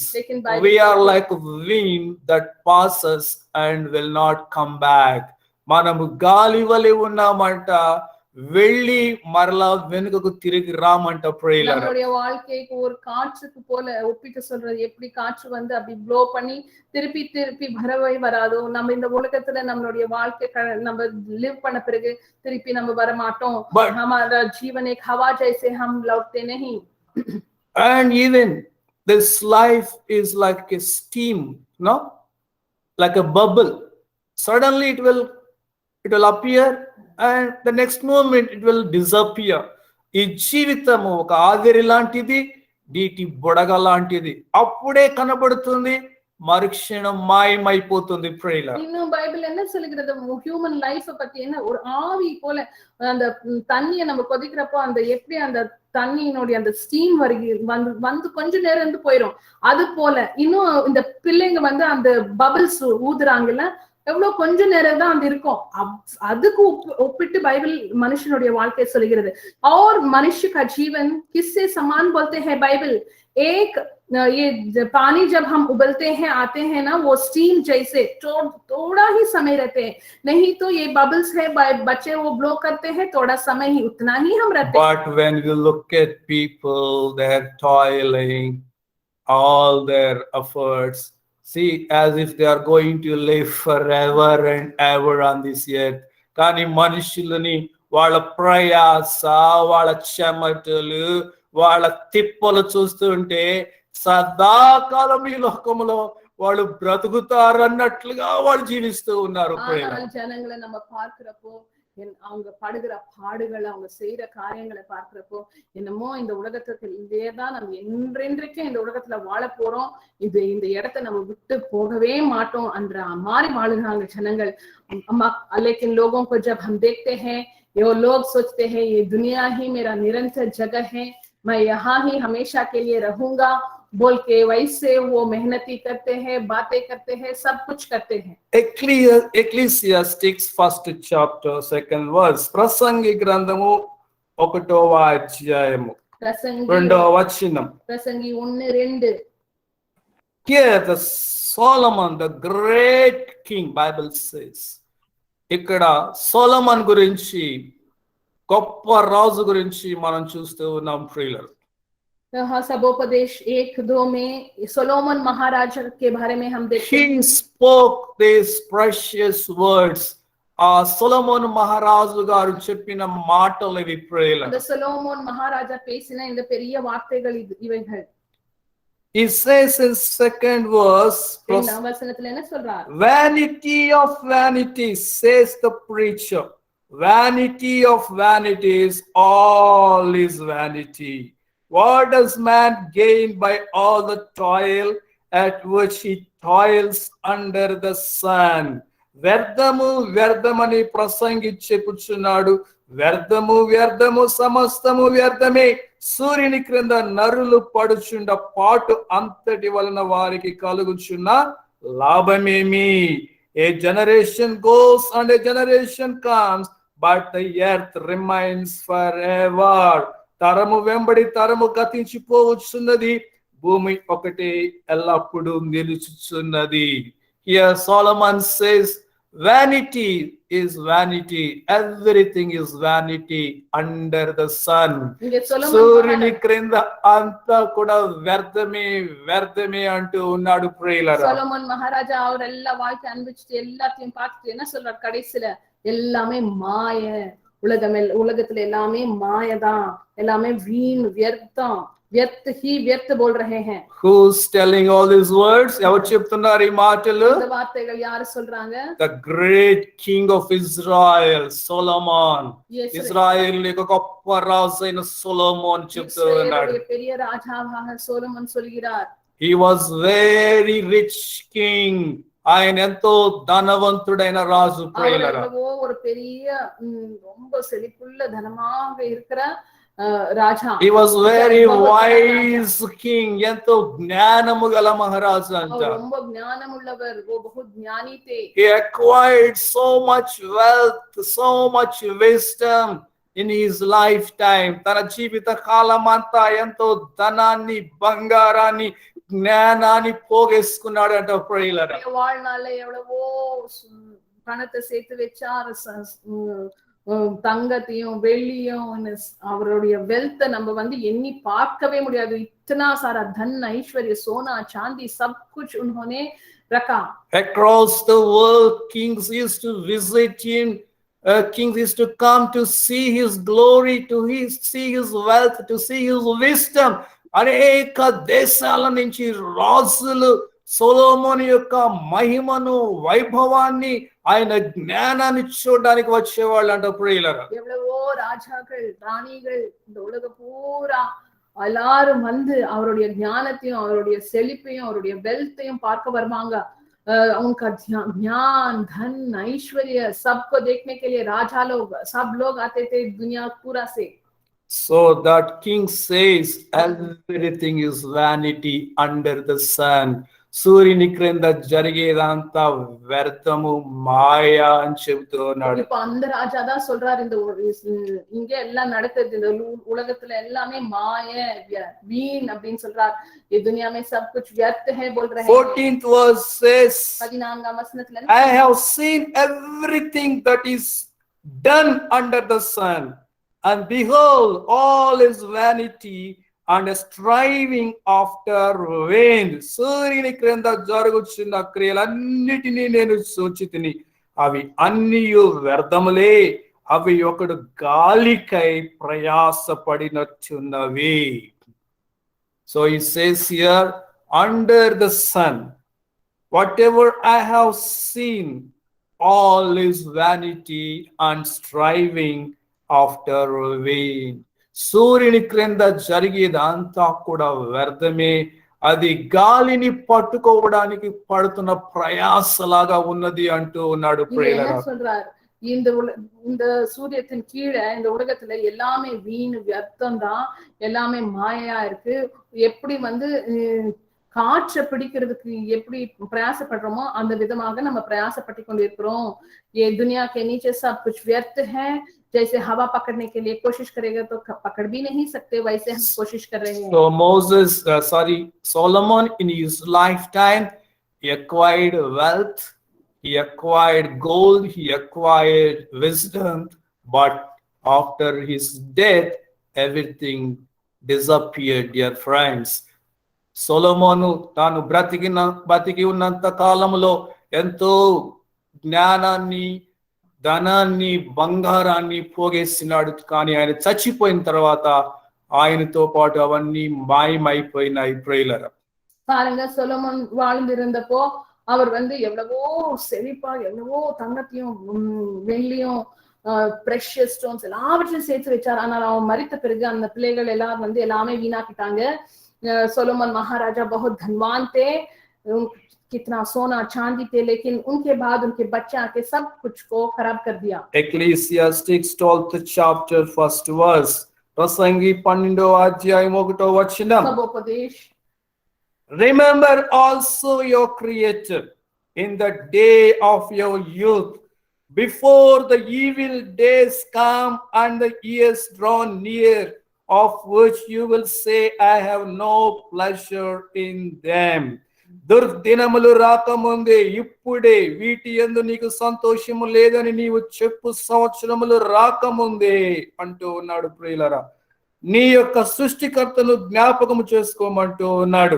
we are like wind that passes and will not come back. మనము గాలి వలె ఉన్నామంట, వెళ్ళి మరలా వెనుకకు తిరిగి రామంట. ప్రేయర్ நம்மளுடைய வாழ்க்கைக்கு ஒரு காற்றுக்கு போல ஒப்பிட்டு சொல்றது. எப்படி காற்று வந்து அப்படி ப்ளோ பண்ணி திருப்பி திருப்பி வரவே வராதோ, நம்ம இந்த உலகத்துல நம்மளுடைய வாழ்க்கை நம்ம லிவ் பண்ண பிறகு திருப்பி நம்ம வர மாட்டோம். हमारा जीवन एक हवा जैसे हम लौटते नहीं. And even this life is like a steam, no, like a bubble. Suddenly it will appear and the next moment it will disappear. ఈ జీవితము ఒక ఆవిరి లాంటిది, నీటి బుడగ లాంటిది. అప్పుడే కనబడుతుంది, மறுக்ஷணம் மாயமாயிపోతుంది. ప్రేయర్ இன்னும் பைபிள் என்ன சொல்லுகிறது, ஹியூமன் லைஃப பத்தி என்ன, ஒரு ஆவி போல அந்த தண்ணியை நம்ம கொதிக்கிறப்போ அந்த எப்படி அந்த தண்ணியினுடைய அந்த ஸ்டீம் வந்து கொஞ்ச நேரம் இருந்து போயிடும். அது போல இன்னும் இந்த பிள்ளைங்க வந்து அந்த பபிள்ஸ் ஊதுறாங்கல்ல, எவ்வளவு கொஞ்ச நேரம் தான் அது இருக்கும். அதுக்கு ஒப்பிட்டு பைபிள் மனுஷனுடைய வாழ்க்கை சொல்கிறது. और मनुष्य का जीवन किससे समान बोलते हैं बाइबल? एक ये पानी जब हम उबलते हैं आते हैं ना, वो स्टीम जैसे थोड़ा ही समय रहते हैं. नहीं तो ये बबल्स है, बच्चे वो ब्लो करते हैं, थोड़ा समय ही उतना ही हम रहते हैं. But when you look at people, they're toiling, all their efforts, see, as if they are going to live forever and ever on this earth. కానీ మనుషులని వాళ్ళ ప్రయాస, వాళ్ళ చెమటలు, వాళ్ళ తిప్పలు చూస్తుంటే సదాకాలం ఈ లోకములో వాళ్ళు బ్రతుకుతారు అన్నట్లుగా వాళ్ళు జీవిస్తూ ఉన్నారు. జనங்களை நம்ம பார்க்கிறப்போ அவங்க படுகிற பாடுகள், அவங்க செய்யற காரியங்களை பார்க்கிறப்போ என்னமோ இந்த உலகத்துக்குதான் நம்ம என்றென்றைக்கும் இந்த உலகத்துல வாழ போறோம், இந்த இடத்தை நம்ம விட்டு போகவே மாட்டோம் என்ற மாறி வாழுகிறாங்க ஜனங்கள். लेकिन लोगों को जब हम देखते हैं, ये लोग सोचते हैं ये दुनिया ही मेरा निरंतर जगह है, मैं यहाँ ही हमेशा के लिए रहूंगा बोल के वैसे वो मेहनती करते हैं, बातें करते हैं, सब कुछ करते हैं. Ecclesiastes 1st chapter 2nd verse. ప్రసంగి గ్రంథము 1వ అధ్యాయము 2వ వచనం. ప్రసంగి 1:2. Here the Solomon, the great king, Bible says. ఇక్కడ సొలొమన్ గురించి, గొప్ప రాజు గురించి మనం చూస్తూ ఉన్నాం. ప్రియులారా, सबोपदेश 1:2 में सोलोमन महाराजा के बारे में हम देखते हैं. He spoke these precious words. సొలొమోను మహారాజు గారు చెప్పిన మాటలు ఇవి. ప్రియులారా, அந்த சோலோமோன் மகாராஜா பேசின இந்த பெரிய வார்த்தைகள் இவைகள். He says in 2nd verse, வசனத்துல என்ன சொல்றார்? Vanity of vanities, says the preacher. Vanity of vanities, all is vanity. What does man gain by all the toil at which he toils under the sun? వ్యర్థము వ్యర్థమని ప్రసంగి చెప్పుచున్నాడు. వ్యర్థము వ్యర్థము సమస్తము వ్యర్థమే, సూర్యుని క్రింద నరులు పడుచుండ పాటు అంతటి వలన వారికి కలుగుచున్న లాభమేమి? A generation goes and a generation comes, but the earth remains forever. తరము వెంబడి తరము గతించిపోవచ్చున్నది, భూమి ఒకటే ఎల్లప్పుడూ నిలుచుచున్నది. Here Solomon says, vanity is vanity. Everything is vanity under the sun. இங்கே சொலோமன் సూర్యుని క్రింద అంతా కూడా వ్యర్థమే వ్యర్థమే అంటూ ఉన్నాడు ప్రియులారా. சொலோமன் மகாராஜா அவர் எல்லா வாழ்க்கை அனுபவிச்சுட்டு எல்லாத்தையும் பார்த்துட்டு என்ன சொல்றார் கடைசியில, எல்லாமே மாய, உலகத்துல எல்லாமே மாயதான், எல்லாமே வீண் வியர்த்தம், व्यर्थ ही व्यर्थ बोल रहे हैं. Who's telling all these words? ఎవరు చెప్తున్నారు ఈ మాటలు? இந்த వార్తలు யாరు சொல்றாங்க? The great king of Israel, Solomon. Israel యొక్క గొప్ప రాజు అయిన సొలొమోన్ చెప్తూ ఉన్నాడు. பெரிய ராஜாவாக சோலமன் சொல்கிறார். He was very rich king. ఆయన ఎంతో ధనవంతుడైన రాజు ప్రియులారా. ஒரு பெரிய ரொம்ப செழிப்புள்ள தனமாக இருக்கிற రాజా. He was very wise king. ఎంతో జ్ఞానము గల మహారాజు అంట. ரொம்ப జ్ఞానముள்ளவர், वो बहुत ज्ञानी थे. He acquired so much wealth, so much wisdom in his lifetime. తన జీవిత కాలం అంతా ఎంతో ధనాన్ని, బంగారాన్ని, జ్ఞానాన్ని పోగేసుకున్నాడు అంట ప్రియులారా. வாழ்நாள்ல எவ்வளவோ பணத்தை சேர்த்து வச்சார், தங்கத்தையும் வெள்ளியும், அவருடைய வெல்த் நம்ம வந்து எண்ணி பார்க்கவே முடியாது. इतना सारा धन, ऐश्वर्य, सोना, चांदी, सब कुछ उन्होंने रखा. Across the world, kings used to visit him. Kings used to come to see his glory, see his wealth, to see his wisdom. అనేక దేశాల నుంచి రాజులు సొలొమోను యొక్క మహిమను, వైభవాన్ని, ఆయన జ్ఞానాన్ని చూడడానికి వచ్చేవాళ్ళు అంట ప్రియులారా. எவ்வளவோ ராஜாக்கள், ராணிகள் இந்த உலக பூரா எல்லாரும் வந்து அவருடைய ஞானத்தையும், அவருடைய செழிப்பையும், அவருடைய வெல்த்தையும் பார்க்க வருவாங்க. उनका ज्ञान, धन, ऐश्वर्य सबको देखने के लिए राजा लोग, सब लोग आते थे दुनिया पूरा से. So that king says everything is vanity under the sun. సూర్యుని క్రింద జరిగేదంతా వ్యర్థము, మాయ అని చెబుతున్నాడు. இப்ப அந்த ராஜா தான் சொல்றாரு, இந்த இங்க எல்லாம் நடக்குது, இந்த உலகத்துல எல்லாமே மாய, வீண் அப்படின்னு சொல்றார். ये दुनिया में सब कुछ व्यर्थ है बोल रहे हैं. 14th verse says, 14ஆம் வசனத்துல, I have seen everything that is done under the sun, and behold, all is vanity and striving after wind. సూర్యుని క్రింద జరుగుచున్న క్రియలన్నిటినీ నేను సూచితిని, అవి అన్నియు వ్యర్థములే, అవి ఒకడు గాలికై ప్రయాసపడినట్టున్నవి. So he says here, under the sun, whatever I have seen, all is vanity and striving after wind. సూర్యుని క్రింద జరిగేదంతా కూడా వ్యర్థమే, అది గాలిని పట్టుకోవడానికి పడుతున్న ప్రయాసలాగా ఉన్నది అంటూ ఉన్నాడు ప్రియులారా. சொல்றார், இந்த சூரியத்தின் கீழே இந்த உலகத்துல எல்லாமே வீண் வியர்த்தம் தான், எல்லாமே மாயா இருக்கு. எப்படி வந்து காற்றை பிடிக்கிறதுக்கு எப்படி பிரயாசப்படுறோமோ அந்த விதமாக நம்ம பிரயாசப்பட்டு கொண்டிருக்கிறோம். ये दुनिया के नीचे सब कुछ व्यर्थ है. जैसे हवा पकड़ने के लिए कोशिश करेगा तो पकड़ भी नहीं सकते, वैसे हम कोशिश कर रहे हैं. So Solomon in his lifetime, he acquired wealth, he acquired gold, he acquired wisdom, but after his death, everything disappeared, dear friends. సొలొమోను తాను బ్రతికి ఉన్నంత కాలంలో ఎంతో జ్ఞానాన్ని, ధనాన్ని, బంగారాన్ని పోగేసినాడు. కానీ ఆయన చచ్చిపోయిన తర్వాత ఆయనతో పాటు అవన్నీ మాయమైపోయినాయి ప్రియులారా. பாருங்க, சொலோமோன் வாழ்ந்திருந்தப்போ அவர் வந்து எவ்வளவோ செழிப்பா, எவ்வளவோ தங்கத்தையும் வெள்ளியும் precious stones எல்லாவற்றையும் சேர்த்து வச்சார். ஆனால் அவன் மரித்த பிறகு அந்த பிள்ளைகள் எல்லாரும் வந்து எல்லாமே வீணாக்கிட்டாங்க. सोलोमन महाराजा बहुत धनवान थे, कितना सोना चांदी थे, लेकिन उनके बाद उनके बच्चे आके सब कुछ को खराब कर दिया. Ecclesiastes 12th chapter 1st verse, ప్రసంగి 12వ అధ్యాయం 1వ వచనం. सबोपदेश, Remember also your creator in the day of your youth, before the evil days come and the years draw near, of which you will say, I have no pleasure in them. దుర్దినములు రాకముందే ఇప్పుడే వీటి యందు నీకు సంతోషము లేదని నీవు చెప్పు సంవత్సరములు రాకముందే అంటూ ఉన్నాడు ప్రియులరా. నీ యొక్క సృష్టికర్తను జ్ఞాపకము చేసుకోమంటూ ఉన్నాడు.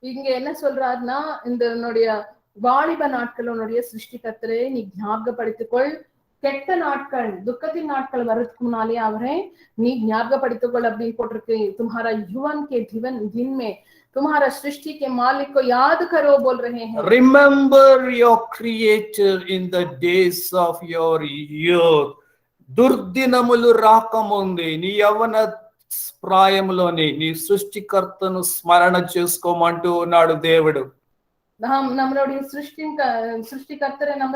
இங்க என்ன சொல்றாருன்னா, இந்த உன்னுடைய வாலிப நாட்கள் உன்னுடைய சிருஷ்டிகர்த்தரை நீ ஞாபகப்படுத்திக்கொள். கெட்ட நாட்கள், துக்கத்தின் நாட்கள் வர்றதுக்கு முன்னாலே அவரை நீ ஞாபகப்படுத்திக்கொள் அப்படின்னு போட்டிருக்கு. तुम्हारा युवन के दिन में तुम्हारा सृष्टि के मालिक को याद करो बोल रहे हैं. Remember your creator in the days of your youth. దుర్దినములు రాకముందే నీ యవ్వన ప్రాయములోని నీ సృష్టికర్తను స్మరణ చేసుకోమంటూ ఉన్నాడు దేవుడు. நம்மளுடைய सृष्टिकर्तரை நம்ம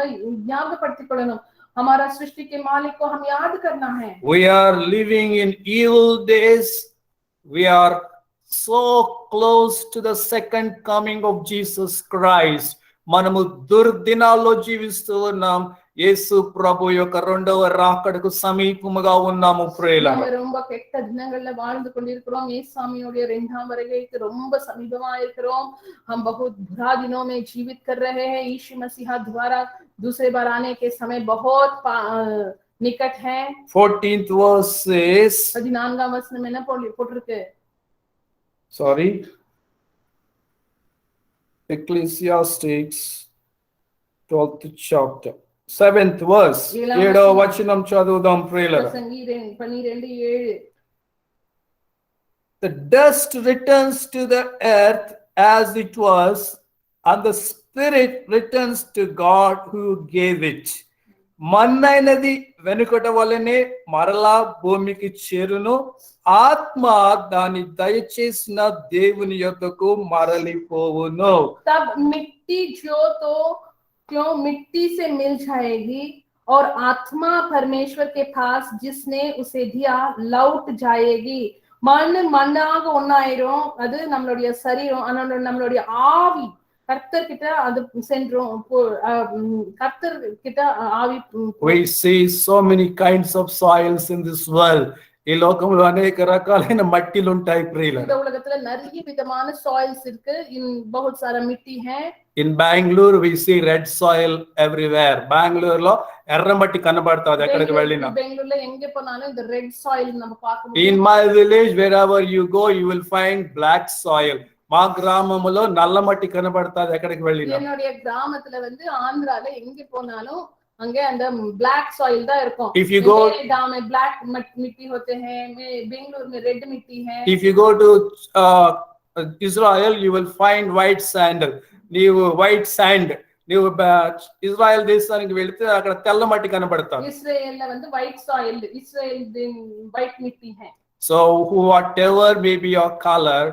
ஞாபகப்படுத்திக் கொள்ளணும். हमारा सृष्टि के मालिक को हम याद करना है. We are living in evil days. We are so close to the second coming of Jesus Christ. మనము దుర్దినాల్లో జీవిస్తూ ఉన్నాం. యేసు ప్రభు యొక్క రెండవ రాకడకు సమీపముగా ఉన్నాము ప్రియులారా. நம்ம ரொம்ப கெட்ட தினங்கள்ல வாழ்ந்து கொண்டிருக்கிறோம். இயேசுவினுடைய இரண்டாம் வருகைக்கு ரொம்ப சமீபமா இருக்கிறோம். हम बहुत बुरा दिनों में जीवित कर रहे हैं. यीशु मसीह द्वारा दूसरे बार आने के समय बहुत निकट है. 14th verse says, 14ஆம் வசனம் என்ன போட்டிருக்கு? Sorry, Ecclesiastes 12th chapter 7th verse. 7వ వచనం చదువుదాం ప్రియులారా. సంగీతం 12:7. The dust returns to the earth as it was, and the spirit returns to God who gave it. మన్నైనది వెనుకట వలనే మరలా భూమికి చేరును, ఆత్మ దాని దయచేసిన దేవుని యొద్దకు మరలిపోవును. तब मिट्टी जो तो क्यों मिट्टी से मिल जाएगी और आत्मा परमेश्वर के पास जिसने उसे दिया लौट जाएगी. மண் மண்ணாக ஒன்னாயிரும். அது நம்மளுடைய சரீரம். நம்மளுடைய ஆவி கர்த்தர் கிட்ட அது சென்றோம். கர்த்தர் கிட்ட ஆவி. We see so many kinds of soils in this world. ఈ లోకంలో అనేక రకాలైన మట్టిలు ఉంటాయి ప్రియులారా. இந்த உலகத்துல நிறைய விதமான சாயில்ஸ் இருக்கு. बहुत सारा मिट्टी है. In Bangalore we see red soil everywhere. బెంగళూరులో ఎర్ర మట్టి కనబడుతుంది ఎక్కడికి వెళ్ళినా. బెంగళూరులో ఎంగే పోనాலும் இந்த రెడ్ సాయిల్ நம்ம பார்க்க முடியும். In my village wherever you go you will find black soil. మా గ్రామములో నల్ల మట్టి కనబడుతుంది ఎక్కడికి వెళ్ళినా. என்னுடைய கிராமத்துல வந்து ஆந்திரால எங்கே போனாலும் அங்க அந்த black soil தான் இருக்கும். If you go गांव में black मिट्टी होते हैं, बेंगलुरु में रेड मिट्टी है. If you go to Israel you will find white sand. నీవు వైట్ శాండ్ నీవు ఇజ్రాయెల్ దేశానికి వెళితే అక్కడ తెల్ల మట్టి కనబడుతుంది. ఇశ్రాయేల్లో வந்து white soil, ఇశ్రాయేల్ white మిట్టి है. So whatever may be your color,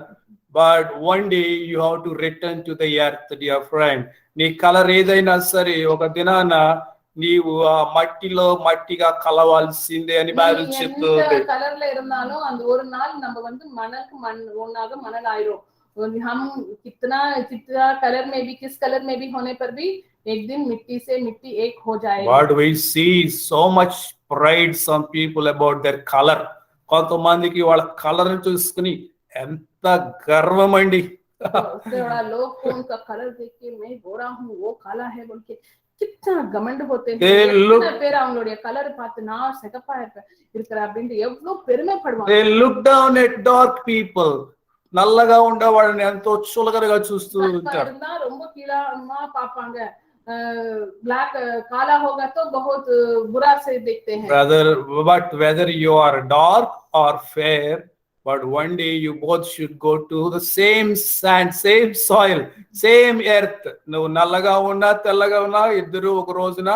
but one day you have to return to the earth, dear friend. నీ కలర్ ఏదైనా సరే ఒక దినాన నీవు ఆ మట్టిలో మట్టిగా కలవాల్సిందే అని బైబిల్ చెప్తుంది. కలర్లో இருந்தாலும் அந்த ஒரு நாள் நம்ம வந்து மணலுக்கு ஒண்ணாக மணல் ஆயிரும். हम कितना कलर में भी किस कलर में भी होने पर भी एक दिन मिट्टी से मिट्टी एक हो जाएगी. But we see so much pride some people about their color. కొంతమందికి వాళ్ళ కలర్ చూసుకుని ఎంత గర్వం అండి. थोड़ा लोग को उनका कलर देख के मैं गोरा हूँ वो काला है बोल के कितना घमंड होते हैं. कितना பேர் அவங்களுடைய கலர் பார்த்து நான் சிகப்பா இருக்கற அப்படினு எவ்வளவு பெருமைப்படுவாங்க. They look down at dark people. నల్లగా ఉండే వాళ్ళని ఎంతో చులకనగా చూస్తూ ఉంటారు. ரொம்ப கீழாமா பாப்பாங்க. black काला होगा तो बहुत बुरा से देखते हैं. But whether you are dark or fair, but one day you both should go to the same sand, same soil, same earth. నువ్వు నల్లగా ఉన్నా తెల్లగా ఉన్నా ఇద్దరు ఒక రోజున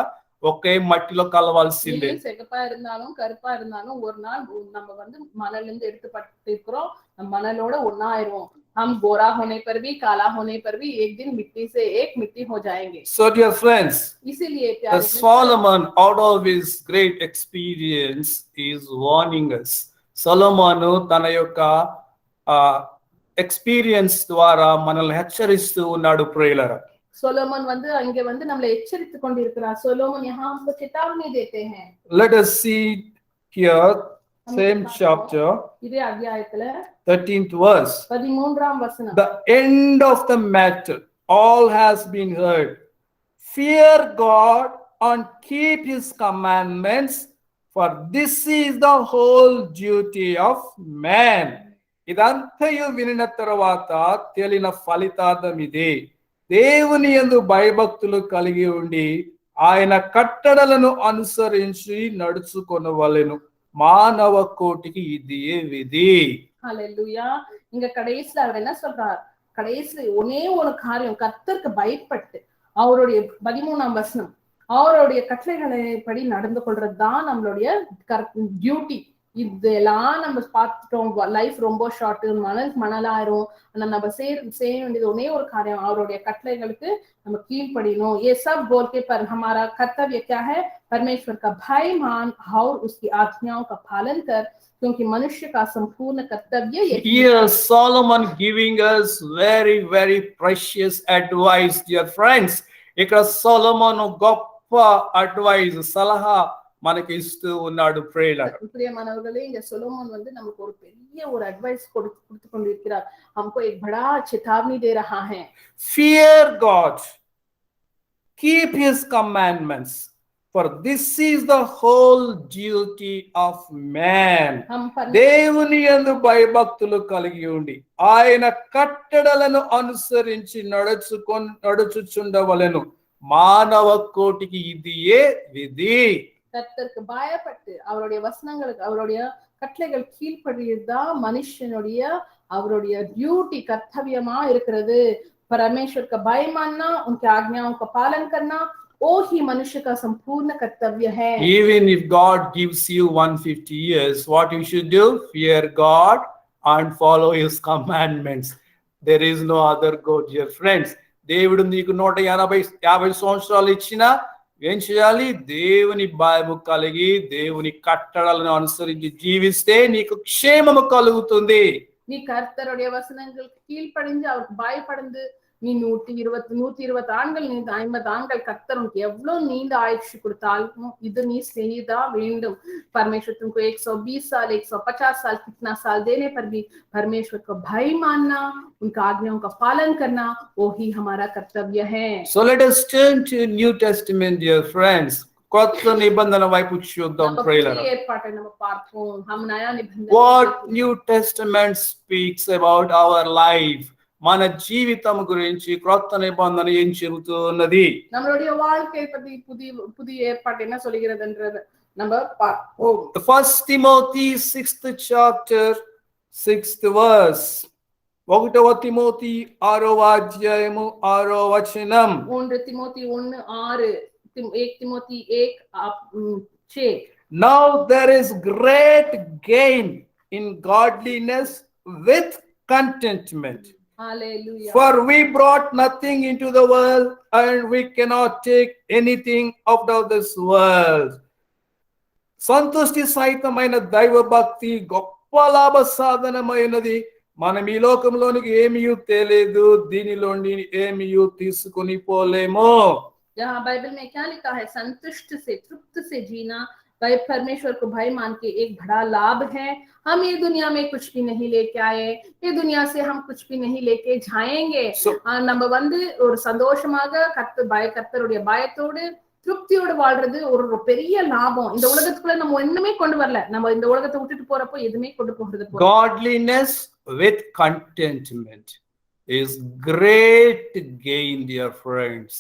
ఒకే మట్టిలో కలవాల్సిందే. செகப்பா இருந்தாலும் கருப்பா இருந்தாலும் ஒரு நாள் நம்ம வந்து மணல்ல இருந்து எடுத்துப்பட்டிருக்கிறோம். நம்ம மணலோட ஒண்ணாயிருவோம். हम गोरा होने पर भी काला होने पर भी एक दिन मिट्टी से एक मिट्टी हो जाएंगे. So dear friends, इसीलिए प्यारे Solomon out of his great experience is warning us. సొలొమోను తన యొక్క ఎక్స్పీరియన్స్ ద్వారా మనల్ని హెచ్చరిస్తూ ఉన్నాడు ప్రియులారా. सोलोमन வந்து அங்க வந்து நம்மளை எச்சரித்து கொண்டிருக்கிறார். सोलोमन यहाँ हमको चेतावनी देते हैं. Let us see here same chapter, இதே அத்தியாயத்துல 13th verse. 13ஆம் வசனம். The end of the matter, all has been heard. Fear God and keep his commandments, for this is the whole duty of man. ఇదంతయు వినిన తరువాత తేలిన ఫలితార్థం ఇదే, దేవుని యందు భయభక్తులు కలిగి ఉండి ఆయన కట్టడలను అనుసరించి నడుచుకొనవలెను, మానవ కోటికి ఇదియే విధి. ஹalleluya. இங்க கடைசில அவர் என்ன சொல்றார்? கடைசில ஒரே ஒரு காரியம், கர்த்தருக்கு பயப்பட்டு அவருடைய 13ஆம் வசனம், அவருடைய கட்டளைகளை படி நடந்து கொள்றதுதான் நம்மளுடைய டியூட்டி. இதெல்லாம் நம்ம பார்த்துட்டோம். லைஃப் ரொம்ப ஷார்ட், மணலாயிரும். ஆனா நம்ம செய்ய வேண்டியது ஒரே ஒரு காரியம், அவருடைய கட்டளைகளுக்கு நம்ம கீழ்ப்படியணும். ये सब बोल के पर हमारा कर्तव्य क्या है? परमेश्वर का भय मान और उसकी आज्ञाओं का पालन कर, क्योंकि मनुष्य का संपूर्ण कर्तव्य यही है. Here Solomon giving us very very precious advice, dear friends. ఇక్కడ సొలొమోను గొప్ప అడ్వైస్, సలహా మనకి ఇస్తూ ఉన్నాడు. प्रियमानवர்களே, இங்க சொலோமோன் நமக்கு ஒரு பெரிய ஒரு அட்வைஸ் கொடுத்து கொண்டிருக்கிறார். हमको एक बड़ा चेतावनी दे रहा है. Fear God, keep his commandments, for this is the whole duty of man. దేవుని యందు భయభక్తులు కలిగి ఉండి ఆయన కట్టడలను అనుసరించి నడుచుచుండవలెను, మానవ కోటికి ఇదియే విధి. கர்த்தருக்கு பயப்பட்டு அவருடைய வசனங்களுக்கு, அவருடைய கட்டளைகள் கீழ்ப்படியதுதான் மனுஷனுடைய அவருடைய டியூட்டி, கர்த்தவியமா இருக்கிறது. परमेश्वर का भय मानना, उनके आज्ञाओं का पालन करना, वो ही मनुष्य का संपूर्ण कर्तव्य है. Even if God gives you 150 years, what you should do? Fear God and follow his commandments. There is no other God, dear friends. దేవుడు నీకు 150 సంవత్సరాలు ఇచ్చినా ఏం చేయాలి? దేవుని భయము కలిగి దేవుని కట్టడలను అనుసరించి జీవిస్తే నీకు క్షేమము కలుగుతుంది. நீ கர்த்தருடைய வசனங்களுக்கு கீழ்ப்படிஞ்சு அவருக்கு பயப்படந்து நீ 120 ஆண்கள், நீ 50 ஆண்கள், கர்த்தர் உனக்கு எவ்வளவு நீண்ட ஆயுஷ் கொடுத்தாலும் இது நீ செய்தா வேண்டும். परमेश्वर तुमको 120 साल 150 साल कितना साल देने पर भी परमेश्वर को भय मानना, उनका आज्ञाओं का पालन करना, वो ही हमारा कर्तव्य है. So let us turn to New Testament, dear friends. కొత్త నిబంధన వైపు చూద్దాం. What New Testament speaks about our life, మన జీవితం గురించి క్రొత్త నిబంధన ఏం చెబుతున్నది? நம்மளுடைய வாழ்க்கை பத்தி புதிய ஏற்பாடு என்ன சொல்லுகிறதுன்றது நம்ம பார்ப்போம். 1 Timothy 6th chapter 6th verse. 1వ తిమోతి 6వ అధ్యాయము 6వ వచనం. 1 Timothy 1:6, 1 Timothy 1:6. Now there is great gain in godliness with contentment. Hallelujah. For we brought nothing into the world, and we cannot take anything out of this world. సంతుష్టి సహితమైన దైవ భక్తి గొప్ప లాభ సాధనమైనది. మనం ఈ లోకంలోనికి ఏమీ తెలియదు, దీనిలోని ఏమీ తీసుకొని పోలేము. यहाँ बाइबल में क्या लिखा है? संतुष्ट से, तृप्त से जीना परमेश्वर को भय मान के एक बड़ा लाभ है. हम ये दुनिया में कुछ भी नहीं लेके आए, ये दुनिया से हम कुछ भी नहीं लेके जाएंगे. நம்ம ஒரு சந்தோஷமாக கர்த்தருடைய பயத்தோடு திருப்தியோடு வாழ்றது ஒரு பெரிய லாபம். இந்த உலகத்துக்குள்ள நம்ம ஒண்ணுமே கொண்டு வரல, நம்ம இந்த உலகத்தை விட்டுட்டு போறப்போ எதுவுமே கொண்டு போகிறது. Godliness with contentment is great gain, dear friends.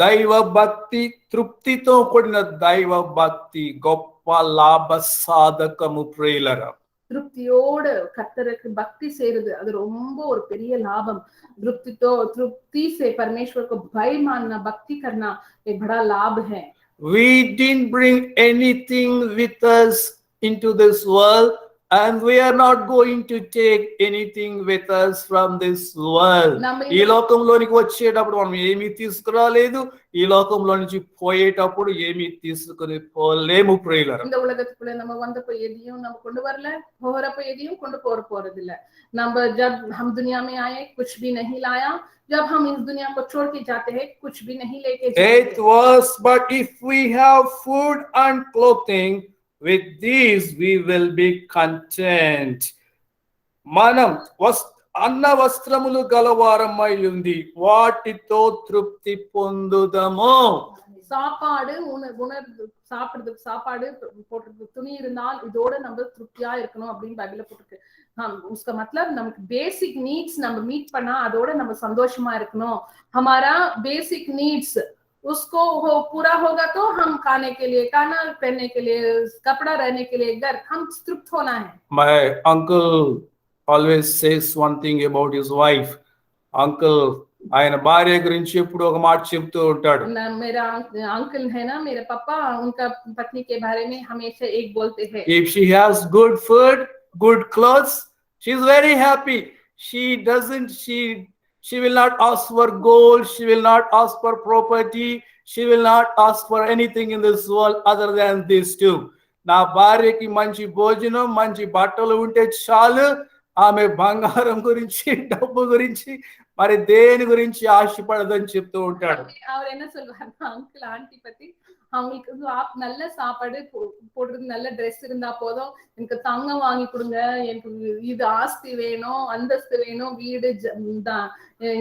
దైవ భక్తి, తృప్తితో కూడిన దైవ భక్తి గొప్ప లాభ సాధకము ప్రియులారా. திருப்தியோடு கர்த்தருக்கு பக்தி செய்யறது அது ரொம்ப ஒரு பெரிய லாபம். तृप्ति से परमेश्वर को भय मानना, भक्ति करना एक बड़ा लाभ है. We didn't bring anything with us into this world, and we are not going to take anything with us from this world. ఈ లోకంలోనికి వచ్చేటప్పుడు మనం ఏమీ తీసుకురాలేదు, ఈ లోకంలో నుంచి పోయేటప్పుడు ఏమీ తీసుకుని పోలేము ప్రియులారా. இந்த உலகத்துக்குள்ள நம்ம வந்தப்போ எதையும் நம்ம கொண்டு வரல, போறப்போ எதையும் கொண்டு போறது இல்ல. நம்ம जब हम दुनिया में आए कुछ भी नहीं लाया, जब हम इस दुनिया को छोड़ के जाते हैं कुछ भी नहीं लेके जाते. 8th verse, but if we have food and clothing, With these we will be content. మనం అన్న వస్త్రములు గలవారమై ఉంది, వాటితో తృప్తి పొందుదము. சாப்பாடு சாப்பிடுறதுக்கு சாப்பாடு போடுறதுக்கு துணி இருந்தால் இதோட நம்ம திருப்தியா இருக்கணும் அப்படின்னு பைபிள்ல போட்டிருக்கு. उसका मतलब நமக்கு बेसिक नीड्स நம்ம மீட் பண்ணா அதோட நம்ம சந்தோஷமா இருக்கணும். हमारा बेसिक नीड्स उसको पूरा होगा तो हम खाने के लिए, खाना पहनने के लिए, कपड़ा रहने के लिए, घर, हम तृप्त होना है. My uncle always says one thing about his wife. Uncle ఆయన భార్య గురించి ఎప్పుడు ఒక మాట చెప్తూ ఉంటాడు. मेरा अंकल है ना, मेरे पापा, उनका पत्नी के बारे में हमेशा एक बोलते हैं. If she has good food, good clothes, she is very happy. She will not ask for gold, she will not ask for property, she will not ask for anything in this world other than these two. నా భార్యకి మంచి భోజనం, మంచి బట్టలు ఉంటే చాలు, ఆమె బంగారం గురించి, డబ్బు గురించి, మరి దేని గురించి ఆశపడదని చెప్తూ ఉంటాడు. அவர் என்ன சொல்வாருன்னா, அங்கிள் ஆண்டி பத்தி, அவங்களுக்கு நல்ல சாப்பாடு போடுறது, நல்ல ட்ரெஸ் இருந்தா போதும், எனக்கு தங்கம் வாங்கி கொடுங்க, எனக்கு இது ஆஸ்தி வேணும், அந்தஸ்து வேணும், வீடு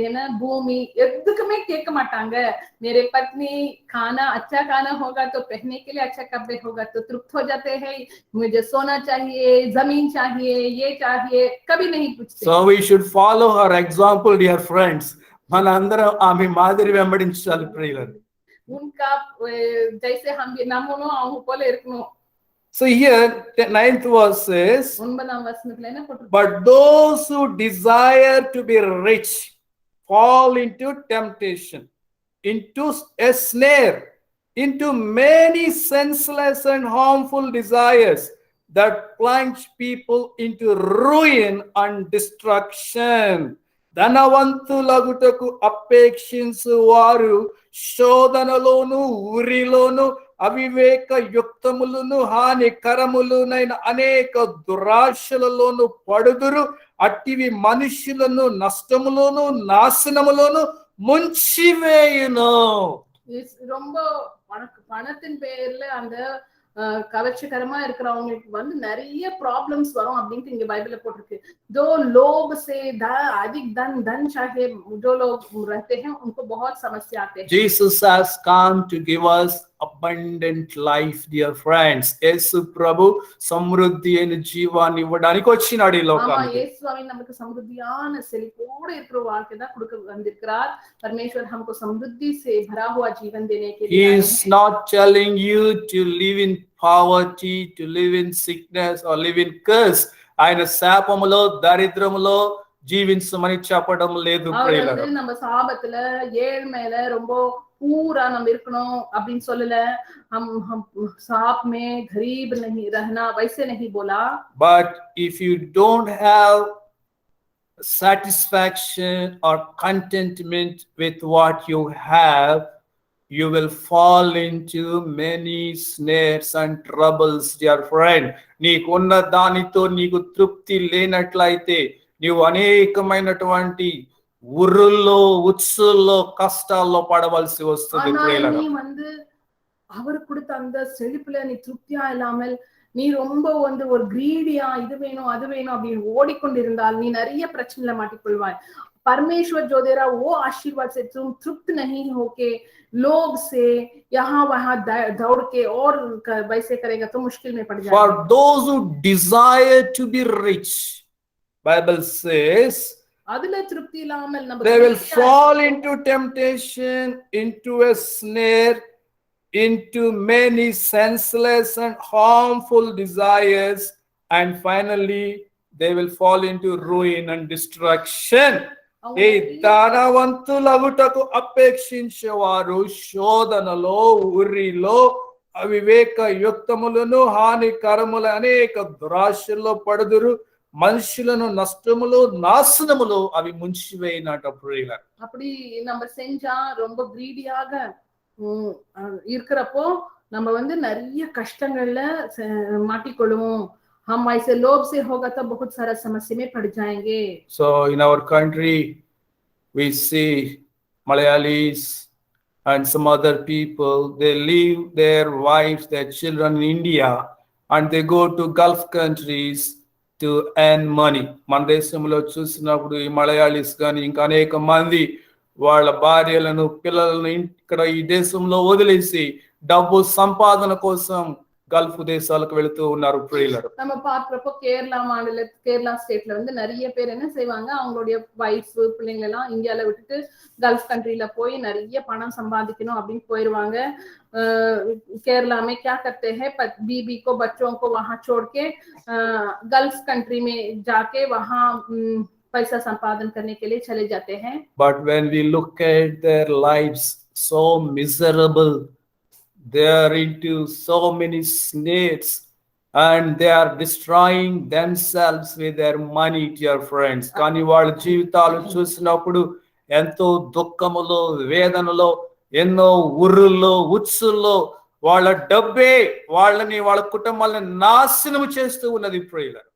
என்ன பூமி எதுக்குமே கேட்க மாட்டாங்க. मेरे पत्नी खाना अच्छा खाना होगा तो पहनने के लिए अच्छा कपड़े होगा तो तृप्त हो जाते हैं. मुझे सोना चाहिए, जमीन चाहिए, ये चाहिए, कभी नहीं पूछते. So we should follow her example, dear friends. మన అందరం ఆమె మాదిరి వెంబడించాలి ప్రియులారా. उनका जैसे हम नामोनो அவங்க போல இருக்கணும். So here 9th verse says, 9ஆம் வசனத்துல என்ன போட்டிருக்கு? But those who desire to be rich fall into temptation, into a snare, into many senseless and harmful desires that plunge people into ruin and destruction. ధనవంతులగుటకు అపేక్షించు వారు శోధనలోను, ఉరిలోను, అవివేక యుక్తములను, హానికరములునైన అనేక దురాశలలోను పడుదురు. అట్టివి మనుషులను నష్టములోను, నాశనములోను ముంచివేయును. ரொம்ப பணத்தின் பேர்ல அந்த கவர்ச்சிகரமா இருக்கிறவங்களுக்கு வந்து நிறைய ப்ராப்ளம்ஸ் வரும் அப்படின்ட்டு இங்க பைபிள்ல போட்டிருக்கு. जो लोभ से अधिक धन चाहिए, जो लोग रहते हैं उनको बहुत समस्या आते हैं. Jesus has come to give us abundant life, dear friends. యేసు ప్రభు సమృద్ధి అయిన జీవాన్ని ఇవ్వడానికి వచ్చినాడు ఈ లోకానికి. యేసు స్వామి நமக்கு समृद्धिயான செழிப்போடு இருக்கிற வாழ்க்கை தான் கொடுக்க வந்திருக்கிறார். परमेश्वर हमको समृद्धि से भरा हुआ जीवन देने के लिए. He is not telling you to live in poverty, to live in sickness or live in curse. ఆయన శాపములో, దరిద్రములో జీవించమని చెప్పడం లేదు ప్రియులారా. நம்ம சாபத்துல, ஏழ்மையில ரொம்ப पूरा நம்ம இருக்கணும் அப்படின்னு சொல்லல. हम साप में गरीब नहीं रहना वैसे नहीं बोला. But if you don't have satisfaction or contentment with what you have, you will fall into many snares and troubles, dear friend. నీకున్న దానితో నీకు తృప్తి లేనట్లయితే నీవు అనేకమైనటువంటి ఉరుల్లో, ఉత్సుల్లో, కష్టాల్లో పడవలసి వస్తుంది ప్రియులారా. நீ வந்து அவர் கொடுத்த அந்த செழிப்புல நீ திருப்தியா இல்லாமல் நீ ரொம்ப வந்து ஒரு கிரீடியா, இது வேணும் அது வேணும் அப்படின்னு ஓடிக்கொண்டிருந்தால் நீ நிறைய பிரச்சனையில மாட்டிக்கொள்வாய். परमेश्वर जो दे रहा वो आशीर्वाद से तुम तृप्त नहीं होके लोग से यहाँ वहां दौड़ के और वैसे करेगा तो मुश्किल में पड़ जाएगा. For those who desire to be rich, Bible says, அதுல திருப்தி இல்லாமல் நம்ம they will fall into temptation, into a snare, into many senseless and harmful desires, and finally they will fall into ruin and destruction. ఈ ధనవంతులగుటకు అపేక్షించేవారు శోధనలో, ఉరిలో, అవివేక యుక్తములను, హానికరముల అనేక దురాశల్లో పడుదురు. మనుషులను నష్టములు, నాశనములు అవి ముంచివేయినట ప్రియులారా. அப்படி நம்ம செஞ்சா ரொம்ப கிரீடியாக இருக்கிறப்போ நம்ம வந்து நிறைய கஷ்டங்கள்ல மாட்டிக்கொள்ளுவோம். हम ऐसे लोभ से होगा तो बहुत सारा समस्या में पड़ जाएंगे. So in our country we see Malayalis and some other people, they leave their wives, their children in India and they go to Gulf countries to earn money. మన దేశంలో చూసినప్పుడు ఈ మలయాళీస్ కానీ ఇంకా అనేక మంది వాళ్ళ భార్యలను పిల్లలను ఇక్కడ ఈ దేశంలో వదిలేసి డబ్బు సంపాదన కోసం గల్ఫ్ దేశాలకు వెళుతూ ఉన్నారు ప్రియులారు. நம்ம பார்க்கிறப்போ கேரளா ஸ்டேட்ல வந்து நிறைய பேர் என்ன செய்வாங்க, அவங்களுடைய வைஃப் பிள்ளைங்க எல்லாம் இந்தியால விட்டுட்டு கல்ஃப் கண்ட்ரில போய் நிறைய பணம் சம்பாதிக்கணும் அப்படின்னு போயிருவாங்க. केरला में क्या करते हैं, बीबी को बच्चों को वहां छोड़ के गल्फ कंट्री में जाके वहां पैसा संपादन करने के लिए चले जाते हैं. But when we look at their lives, so miserable, they are into so many snares and they are destroying themselves with their money, dear friends. కానీ వాళ్ళ జీవితాలు చూసినప్పుడు ఎంతో దుఃఖములో వేదనలో ఎన్నో ఉర్రుల్లో ఉత్సుల్లో వాళ్ళ డబ్బే వాళ్ళని వాళ్ళ కుటుంబాలను నాశనం చేస్తూ ఉన్నది ప్రియులారా.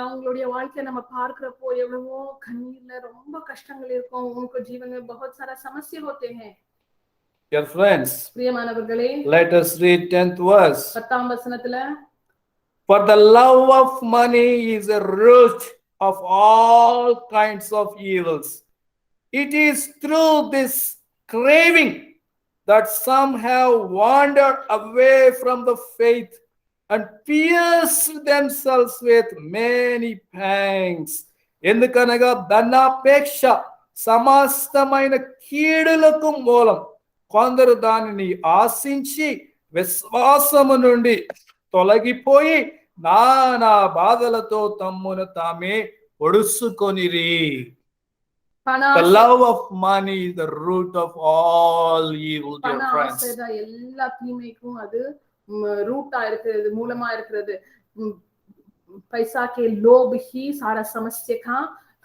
அவங்களுடைய வாழ்க்கையை நம்ம பார்க்கிறப்போ எவ்வளவோ கண்ணீர்ல ரொம்ப கஷ்டங்கள் இருக்கும். उनको जीवन में बहुत सारा समस्या होते हैं. Dear friends, பிரியமானவர்களே, let us read 10th verse. 10ஆம் வசனத்துல, for the love of money is a root of all kinds of evils. It is through this craving that some have wandered away from the faith and pierced themselves with many pangs. ఎందుకనగా ధనాపేక్ష సమస్తమైన కీడులకు మూలం. కొందరు దానిని ఆశించి విశ్వాసము నుండి తొలగిపోయి నానా బాధలతో తమ్మును తామే ఒడుసుకొనిరి. The love of money is the root of all evil, dear friends. எல்லா தீமைக்கும் அது ரூட்டா இருக்கிறது, மூலமா இருக்கிறது. पैसा के लोभ ही सारा समस्या का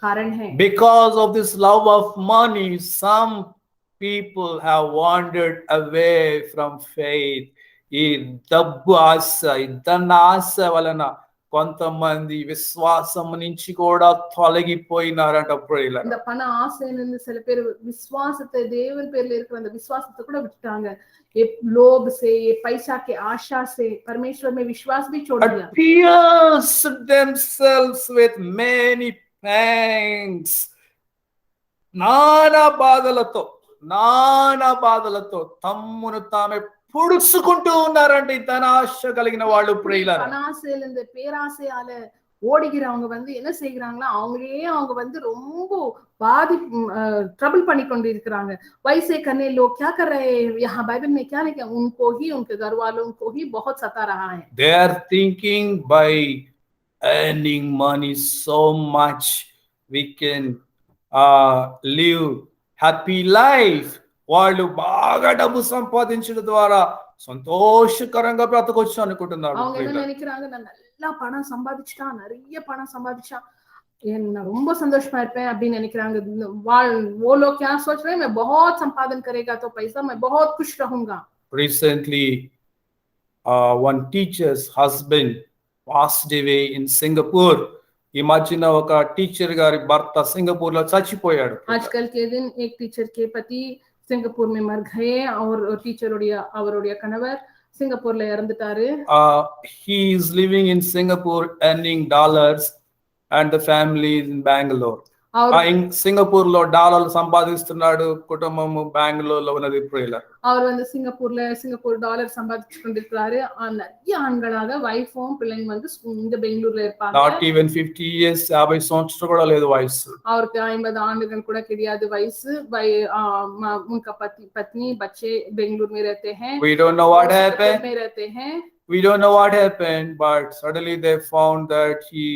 कारण है. Because of this love of money, some people have wandered away from faith. ఈ డబ్బు ఆశ, ఈ ధన ఆశ వలన కొంతమంది విశ్వాసం నుంచి కూడా తొలగిపోయినారంట ప్రియులారా. இந்த பண ஆசையிலிருந்து சில பேர் விசுவாசத்தை, தேவன் பேர்ல இருக்கிற அந்த விசுவாசத்தை கூட விட்டுட்டாங்க. ये लोभ से, ये पैसा के आशा से परमेश्वर में विश्वास भी छोड़ दिया. pierced themselves with many pangs. నానా బాధలతో తమ్మును తామే పొడుచుకుంటూ ఉన్నారంటే ధనాశ కలిగిన వాళ్ళు ప్రియులారా. பணாசையிலிருந்து பேராசையால ஓடுகிறவங்க வந்து என்ன செய்யறாங்களா, அவங்க வந்து ரொம்ப ट्रबल பண்ணி கொண்டு இருக்கிறாங்க. वैसे करने लोग क्या कर रहे हैं, यहाँ बाइबल में क्या लिखा, उनको ही, उनके घर वालों को ही बहुत सता रहा है. They are thinking by earning money so much we can live happy life. వాళ్ళు బాగా డబ్బు సంపాదించడం ద్వారా సంతోషకరంగా బ్రతకొచ్చు అనుకుంటున్నారు. அவங்க என்ன நினைக்கிறாங்க, நான் நல்லா பணம் சம்பாதிச்சா, நிறைய பணம் சம்பாதிச்சா நான் ரொம்ப சந்தோஷமா இருப்பேன் அப்படின்னு நினைக்கிறாங்க. वो लोग क्या सोच रहे हैं, मैं बहुत संपादन करेगा तो पैसा मैं बहुत खुश रहूंगा. Recently one teacher's husband passed away in Singapore. ఈ మధ్యన ఒక టీచర్ గారి భర్త సింగపూర్ లో చచ్చిపోయాడు. आजकल के दिन एक टीचर के पति सिंगापुर में मर गए और टीचरुடைய அவருடைய கணவர் சிங்கப்பூர்ல இறந்துட்டாரு. He is living in Singapore earning dollars and the family is in Bangalore. Singapore లో డాలర్లు సంపాదిస్తున్నాడు, కుటుంబము బెంగళూరులో ఉన్నది ప్రియులారా. அவர் வந்து சிங்கப்பூர் டாலர் சம்பாதிச்சு கொண்டிருக்கிறாரு. நிறைய ஆண்களாக வைஃபும் பிள்ளைங்க வந்து இங்க பெங்களூர்ல இருப்பாங்க. Not even 50 years, 50 సంవత్సరాలు కూడా లేదు వయసు. அவருக்கு 50 ஆண்டுகள் கூட கிடையாது வயசு. उनका पत्नी बच्चे बेंगलुरु में रहते हैं. We don't know what happened. में रहते हैं. We don't know what happened, but suddenly they found that he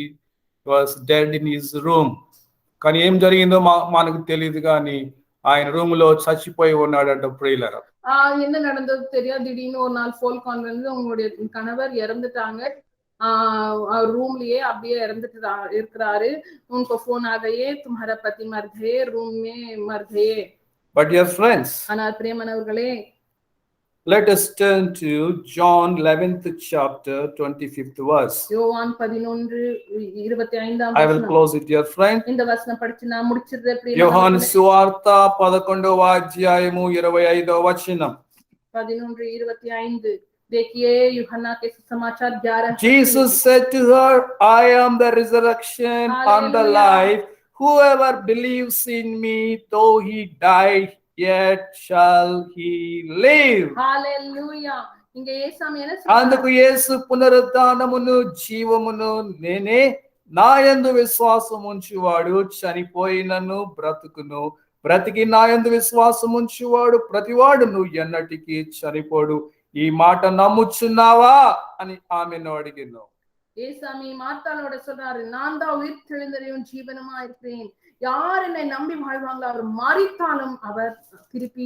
was dead in his room. కానీ ఏం జరిగిందో మనకు తెలియదు, కానీ ఆయన రూమ్ లో చచ్చిపోయి ఉన్నాడంట ప్రియులారా. என்ன நடந்தது தெரியாது. திடீர்னு ஒரு நாள் ஃபோன் கால் வந்து உங்களுடைய கணவர் இறந்துட்டாங்க, रूमलिए அப்படியே இறந்துட்டு இருக்கிறாரு. उनको फोन आ गए, तुम्हारा पति मर गए, रूम में मर गए. But dear friends, ஆனால் பிரியமானவர்களே, let us turn to John 11th chapter 25th verse. யோவான் 11:25 I will close it, dear friend. இந்த வசனம் படிச்சு நான் முடிச்சிடுறேன் பிரியமானவர்களே. యోహాను సువార్త 11వ అధ్యాయము 25వ వచనం. 11:25 देखिए यूहन्ना के समाचार 11 Jesus said to her, I am the resurrection and the Hallelujah. life. Whoever believes in me, though he die, yet shall he live. హల్లెలూయా. ఇంక యేసామి என்ன சொல்றாரு? అందుకు యేసు పునరుద్ధానమును జీవమును నేనే, నాయందు విశ్వాసం ఉంచువాడు చనిపోయినను బ్రతుకును, బ్రతికి నాయందు విశ్వాసం ఉంచువాడు ప్రతివాడును ఎన్నటికీ చనిపోడు. ఈ మాట నమ్ముచున్నావా అని ఆమెను అడిగిను. ஏசாமி மார்த்தாளோட சொல்றாரு, நான் தான் உயிர் தெழுந்தறியும் ஜீவனுமா இருக்கிறேன். யார் என்னை நம்பி வாழ்வாங்களோ அவர் மரித்தாலும் அவர் திருப்பி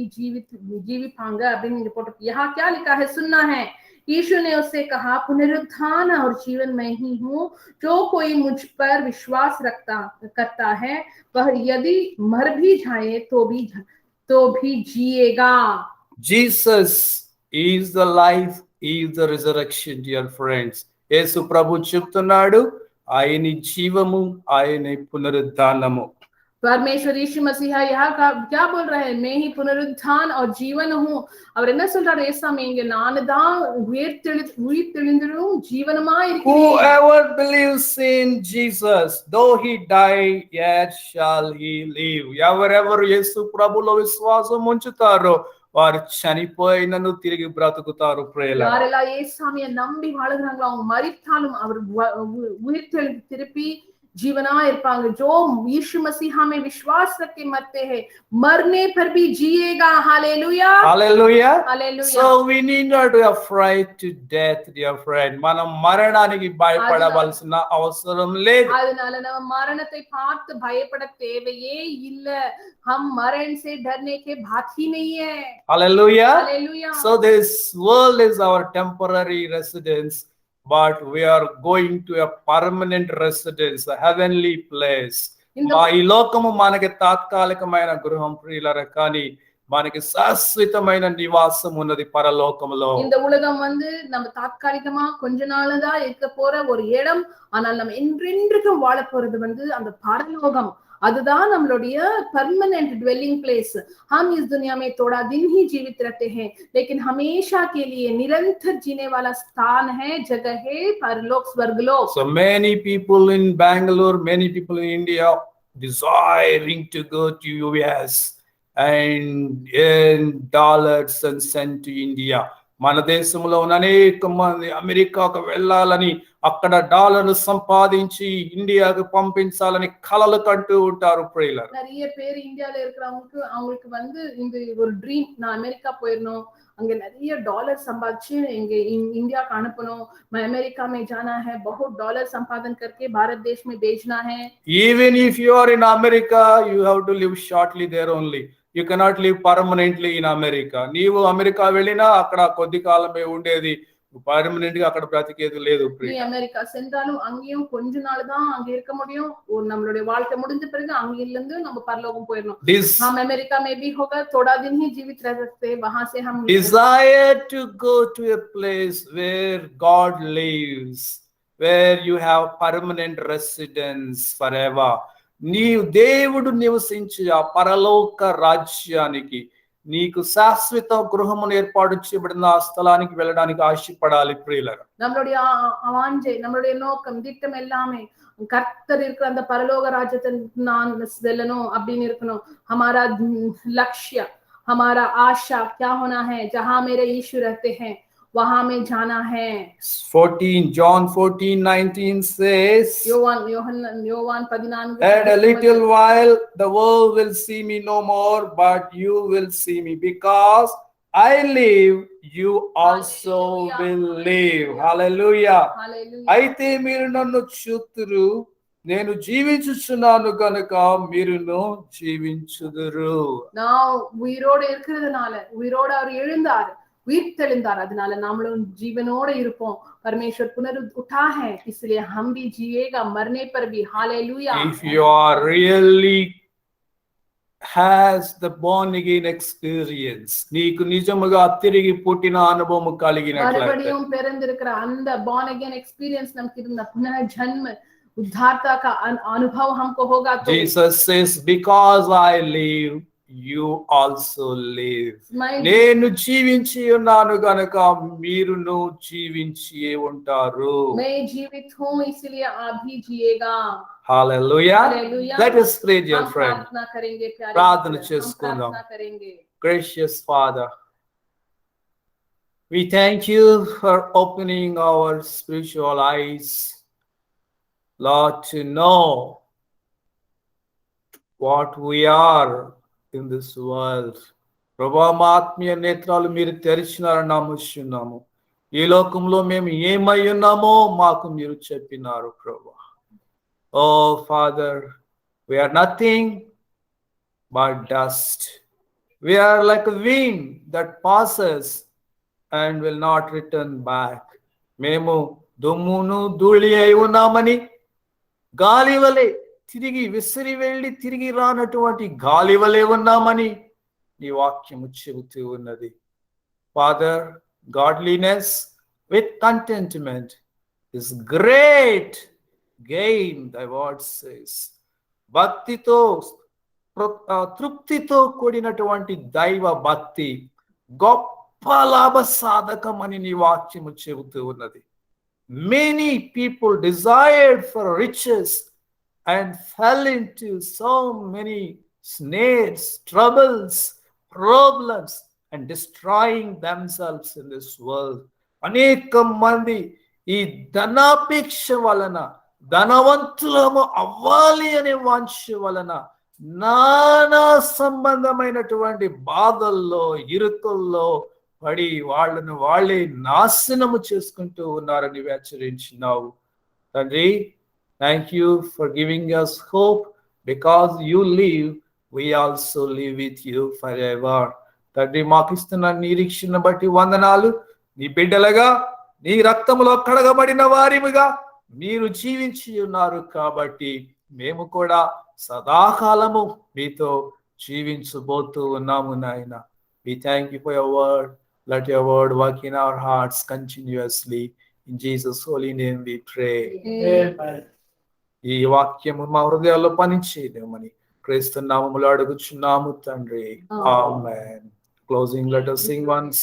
जीविपांग அப்படின்னு இங்க போட்டு यहाँ क्या लिखा है सुनना है। यीशु ने उससे कहा, पुनरुत्थान और जीवन मैं ही हूँ। जो कोई मुझ पर विश्वास करता है वह यदि मर भी जाए तो भी जिएगा। Jesus is the life, is the resurrection, dear friends. యేసు ప్రభు చెప్తున్నాడు, ఆయన జీవము, ఆయన పునరుద్ధానము. परमेश्वर यीशु मसीह यहाँ क्या बोल रहे हैं? मैं ही पुनरुत्थान और जीवन हूँ। அவர் என்ன சொல்றாரு ஏசாமி இங்க? நான் தான் உயிர் தெழுந்தரும் ஜீவனுமா இருக்கிறேன். Whoever believes in Jesus, though he die, yet shall he live. ఎవరెవరు యేసు ప్రభులో విశ్వాసం ఉంచుతారో వారు చనిపోయినను తిరిగి బ్రతుకుతారు. ప్రేయలారా, யாரெல்லாம் ஏசாமியை நம்பி வாழுகிறாங்களோ அவங்க மரித்தாலும் அவர் உயிர் தெழுந்து திருப்பி जीवना இருப்பாங்க। जो यीशु मसीहा में विश्वास रख के मरते हैं मरने पर भी जिएगा। Hallelujah, hallelujah, hallelujah. So we need not to be afraid to death, dear friend. మనం మరణానికి భయపడవలసిన అవసరం లేదు. அதனால நம்ம மரணத்தை பார்த்து பயப்பட தேவையே இல்ல। हम मरण से डरने के बात ही नहीं है। Hallelujah. Hallelujah. So this world is our temporary residence, but we are going to a permanent residence, a heavenly place. ఈ లోకము మనకి తాత్కాలికమైన గృహం ప్రియులారా, కానీ మనకి శాశ్వతమైన నివాసం ఉన్నది పరలోకములో. இந்த உலகம் நம்ம தாத்காலிகமா கொஞ்ச நாள்தான் இருக்க போற ஒரு இடம், ஆனால் நம்ம என்றென்றைக்கும் வாழ போறது அந்த பரலோகம்। அதுதான் நம்மளுடைய परमानेंट ड्वेलिंग प्लेस। हम इस दुनिया में थोड़ा दिन ही जीवित रहते हैं, लेकिन हमेशा के लिए निरंतर जीने वाला स्थान है, जगह है परलोक, स्वर्गलोक। So many people in Bangalore, many people in India desiring to go to US and earn dollars and send to India. మన దేశంలో ఉన్న అనేక మంది అమెరికాకు వెళ్ళాలని, అక్కడ డాలర్లు సంపాదించి ఇండియాకు పంపించాలని కలలు కంటూ ఉంటారు. ప్రియులారా, நிறைய பேர் இந்தியால இருக்கிறவங்களுக்கு இந்த ஒரு ட்ரீம், நான் அமெரிக்கா போயிடணும், அங்க நிறைய டாலர் संपादिச்சு இங்க इंडिया का அனுப்பணும், मैं अमेरिका में जाना है, बहुत डॉलर संपादन करके भारत देश में भेजना है। Even if you are in America, you have to live shortly there only. You cannot live permanently in America. నీవు అమెరికా వెళ్ళినా అక్కడ కొద్ది కాలమే ఉండేది, పర్మనెంట్ గా అక్కడ బ్రతికేది లేదు. நீ அமெரிக்கா சென்றாலும் அங்கேயும் கொஞ்ச நாள் தான் அங்க இருக்க முடியும்। நம்மளுடைய வாழ்க்கை முடிஞ்ச பிறகு அங்கிருந்து நம்ம பரலோகம் போயிடணும்। हम अमेरिका में भी होगा, थोड़ा दिन ही जीवित रह सकते, वहां से हम desire to go to a place where God lives, where you have permanent residence forever. నీవు దేవుడు నివసించే ఆ పరలోక రాజ్యానికి, నీకు శాశ్వత గృహమును ఏర్పాటు చేయబడిన ఆ స్థలానికి వెళ్ళడానికి ఆశపడాలి. ప్రియులారా, நம்மளுடைய வாஞ்சை, நம்மளுடைய நோக்கம், திட்டம் எல்லாமே கர்த்தர் இருக்கிற அந்த பரலோக ராஜ்யத்தை நான் செல்லணும் அப்படின்னு இருக்கணும்। हमारा लक्ष्य, हमारा आशा क्या होना है? जहां मेरे यीशु रहते हैं वहां में जाना है। 14 John 14:19 says, யோவான் 14 and a little while the world will see me no more, but you will see me, because I live, you also will live. Hallelujah. అయితే మీరు నన్ను చూతురు, నేను జీవించుచున్నాను గనుక మీరును జీవించుదురు. நான் உயிரோடு இருக்கிறதுனால, உயிரோடு அவர் எழுந்தார், उइर तेलिंदार, அதனால நாமளும் जीवनोड़ இருப்போம்। परमेश्वर पुनरुत्था है, इसलिए हम भी जिएगा मरने पर भी। Hallelujah. If you are really has the born again experience, నీకు నిజముగా తిరిగి పుట్టిన అనుభవం కలిగినట్లయితే, మறுபடியும் பிறந்திருக்கிற அந்த born again experience நமக்கு இருந்த पुनर्जन्म उद्धारता का अनुभव हमको होगा तो Jesus says, because I live, you also live. My నేను జీవించి ఉన్నాను గనుక మీరును జీవించి ఉంటారు. मैं जीवित हूँ इसलिए आप भी जिएगा. Hallelujah. Hallelujah. Let us pray, dear हम friend. प्रार्थना करेंगे प्यारे प्रार्थना मित्र, हम చేసుకుందాం. प्रार्थना करेंगे. Gracious Father, we thank you for opening our spiritual eyes, Lord, to know what we are in this world. ప్రభా మా ఆత్మీయ నేత్రాలు మీరు తెరిచినారని నమ్ముచున్నాము. ఈ లోకంలో మేము ఏమై ఉన్నామో మాకు మీరు చెప్పినారు ప్రభా. ఓ father, we are nothing but dust. We are like a wind that passes and will not return back. మేము దుమ్మును ధూళి అయి ఉన్నామని, గాలి వలె తిరిగి విసిరి వెళ్ళి తిరిగి రానటువంటి గాలి వలె ఉన్నామని నీ వాక్యము చెబుతూ ఉన్నది. Father, godliness with contentment is great gain, దై వర్డ్ సేస్. భక్తితో తృప్తితో కూడినటువంటి దైవ భక్తి గొప్ప లాభ సాధకం అని నీ వాక్యము చెబుతూ ఉన్నది. Many people desired for riches and fell into so many snares, troubles, problems, and destroying themselves in this world. అనేక మంది ఈ ధనాపేక్ష వలన, ధనవంతులము అవ్వాలి అనే వాంఛ వలన నానా సంబంధమైనటువంటి బాధల్లో, ఇరుకుల్లో పడి వాళ్ళను వాళ్ళే నాశనము చేసుకుంటూ ఉన్నారని హెచ్చరించినావు. తండ్రి, thank you for giving us hope. Because you live, we also live with you forever. తండ్రి, మాకు ఇస్తున్న నిరీక్షణ బట్టి వందనాలు. నీ బిడ్డలుగా, నీ రక్తములో కడగబడిన వారిగా మీరు జీవించి ఉన్నారు కాబట్టి మేము కూడా సదాకాలము మీతో జీవించబోతూ ఉన్నాము నాయన. We thank you for your word. Let your word work in our hearts continuously. In Jesus' holy name we pray. Amen. ఈ వాక్యము మా హృదయాల్లో పనిచేయమని క్రీస్తు నామములో అడుగుచున్నాము తండ్రి. ఆమేన్. Closing, let us sing once.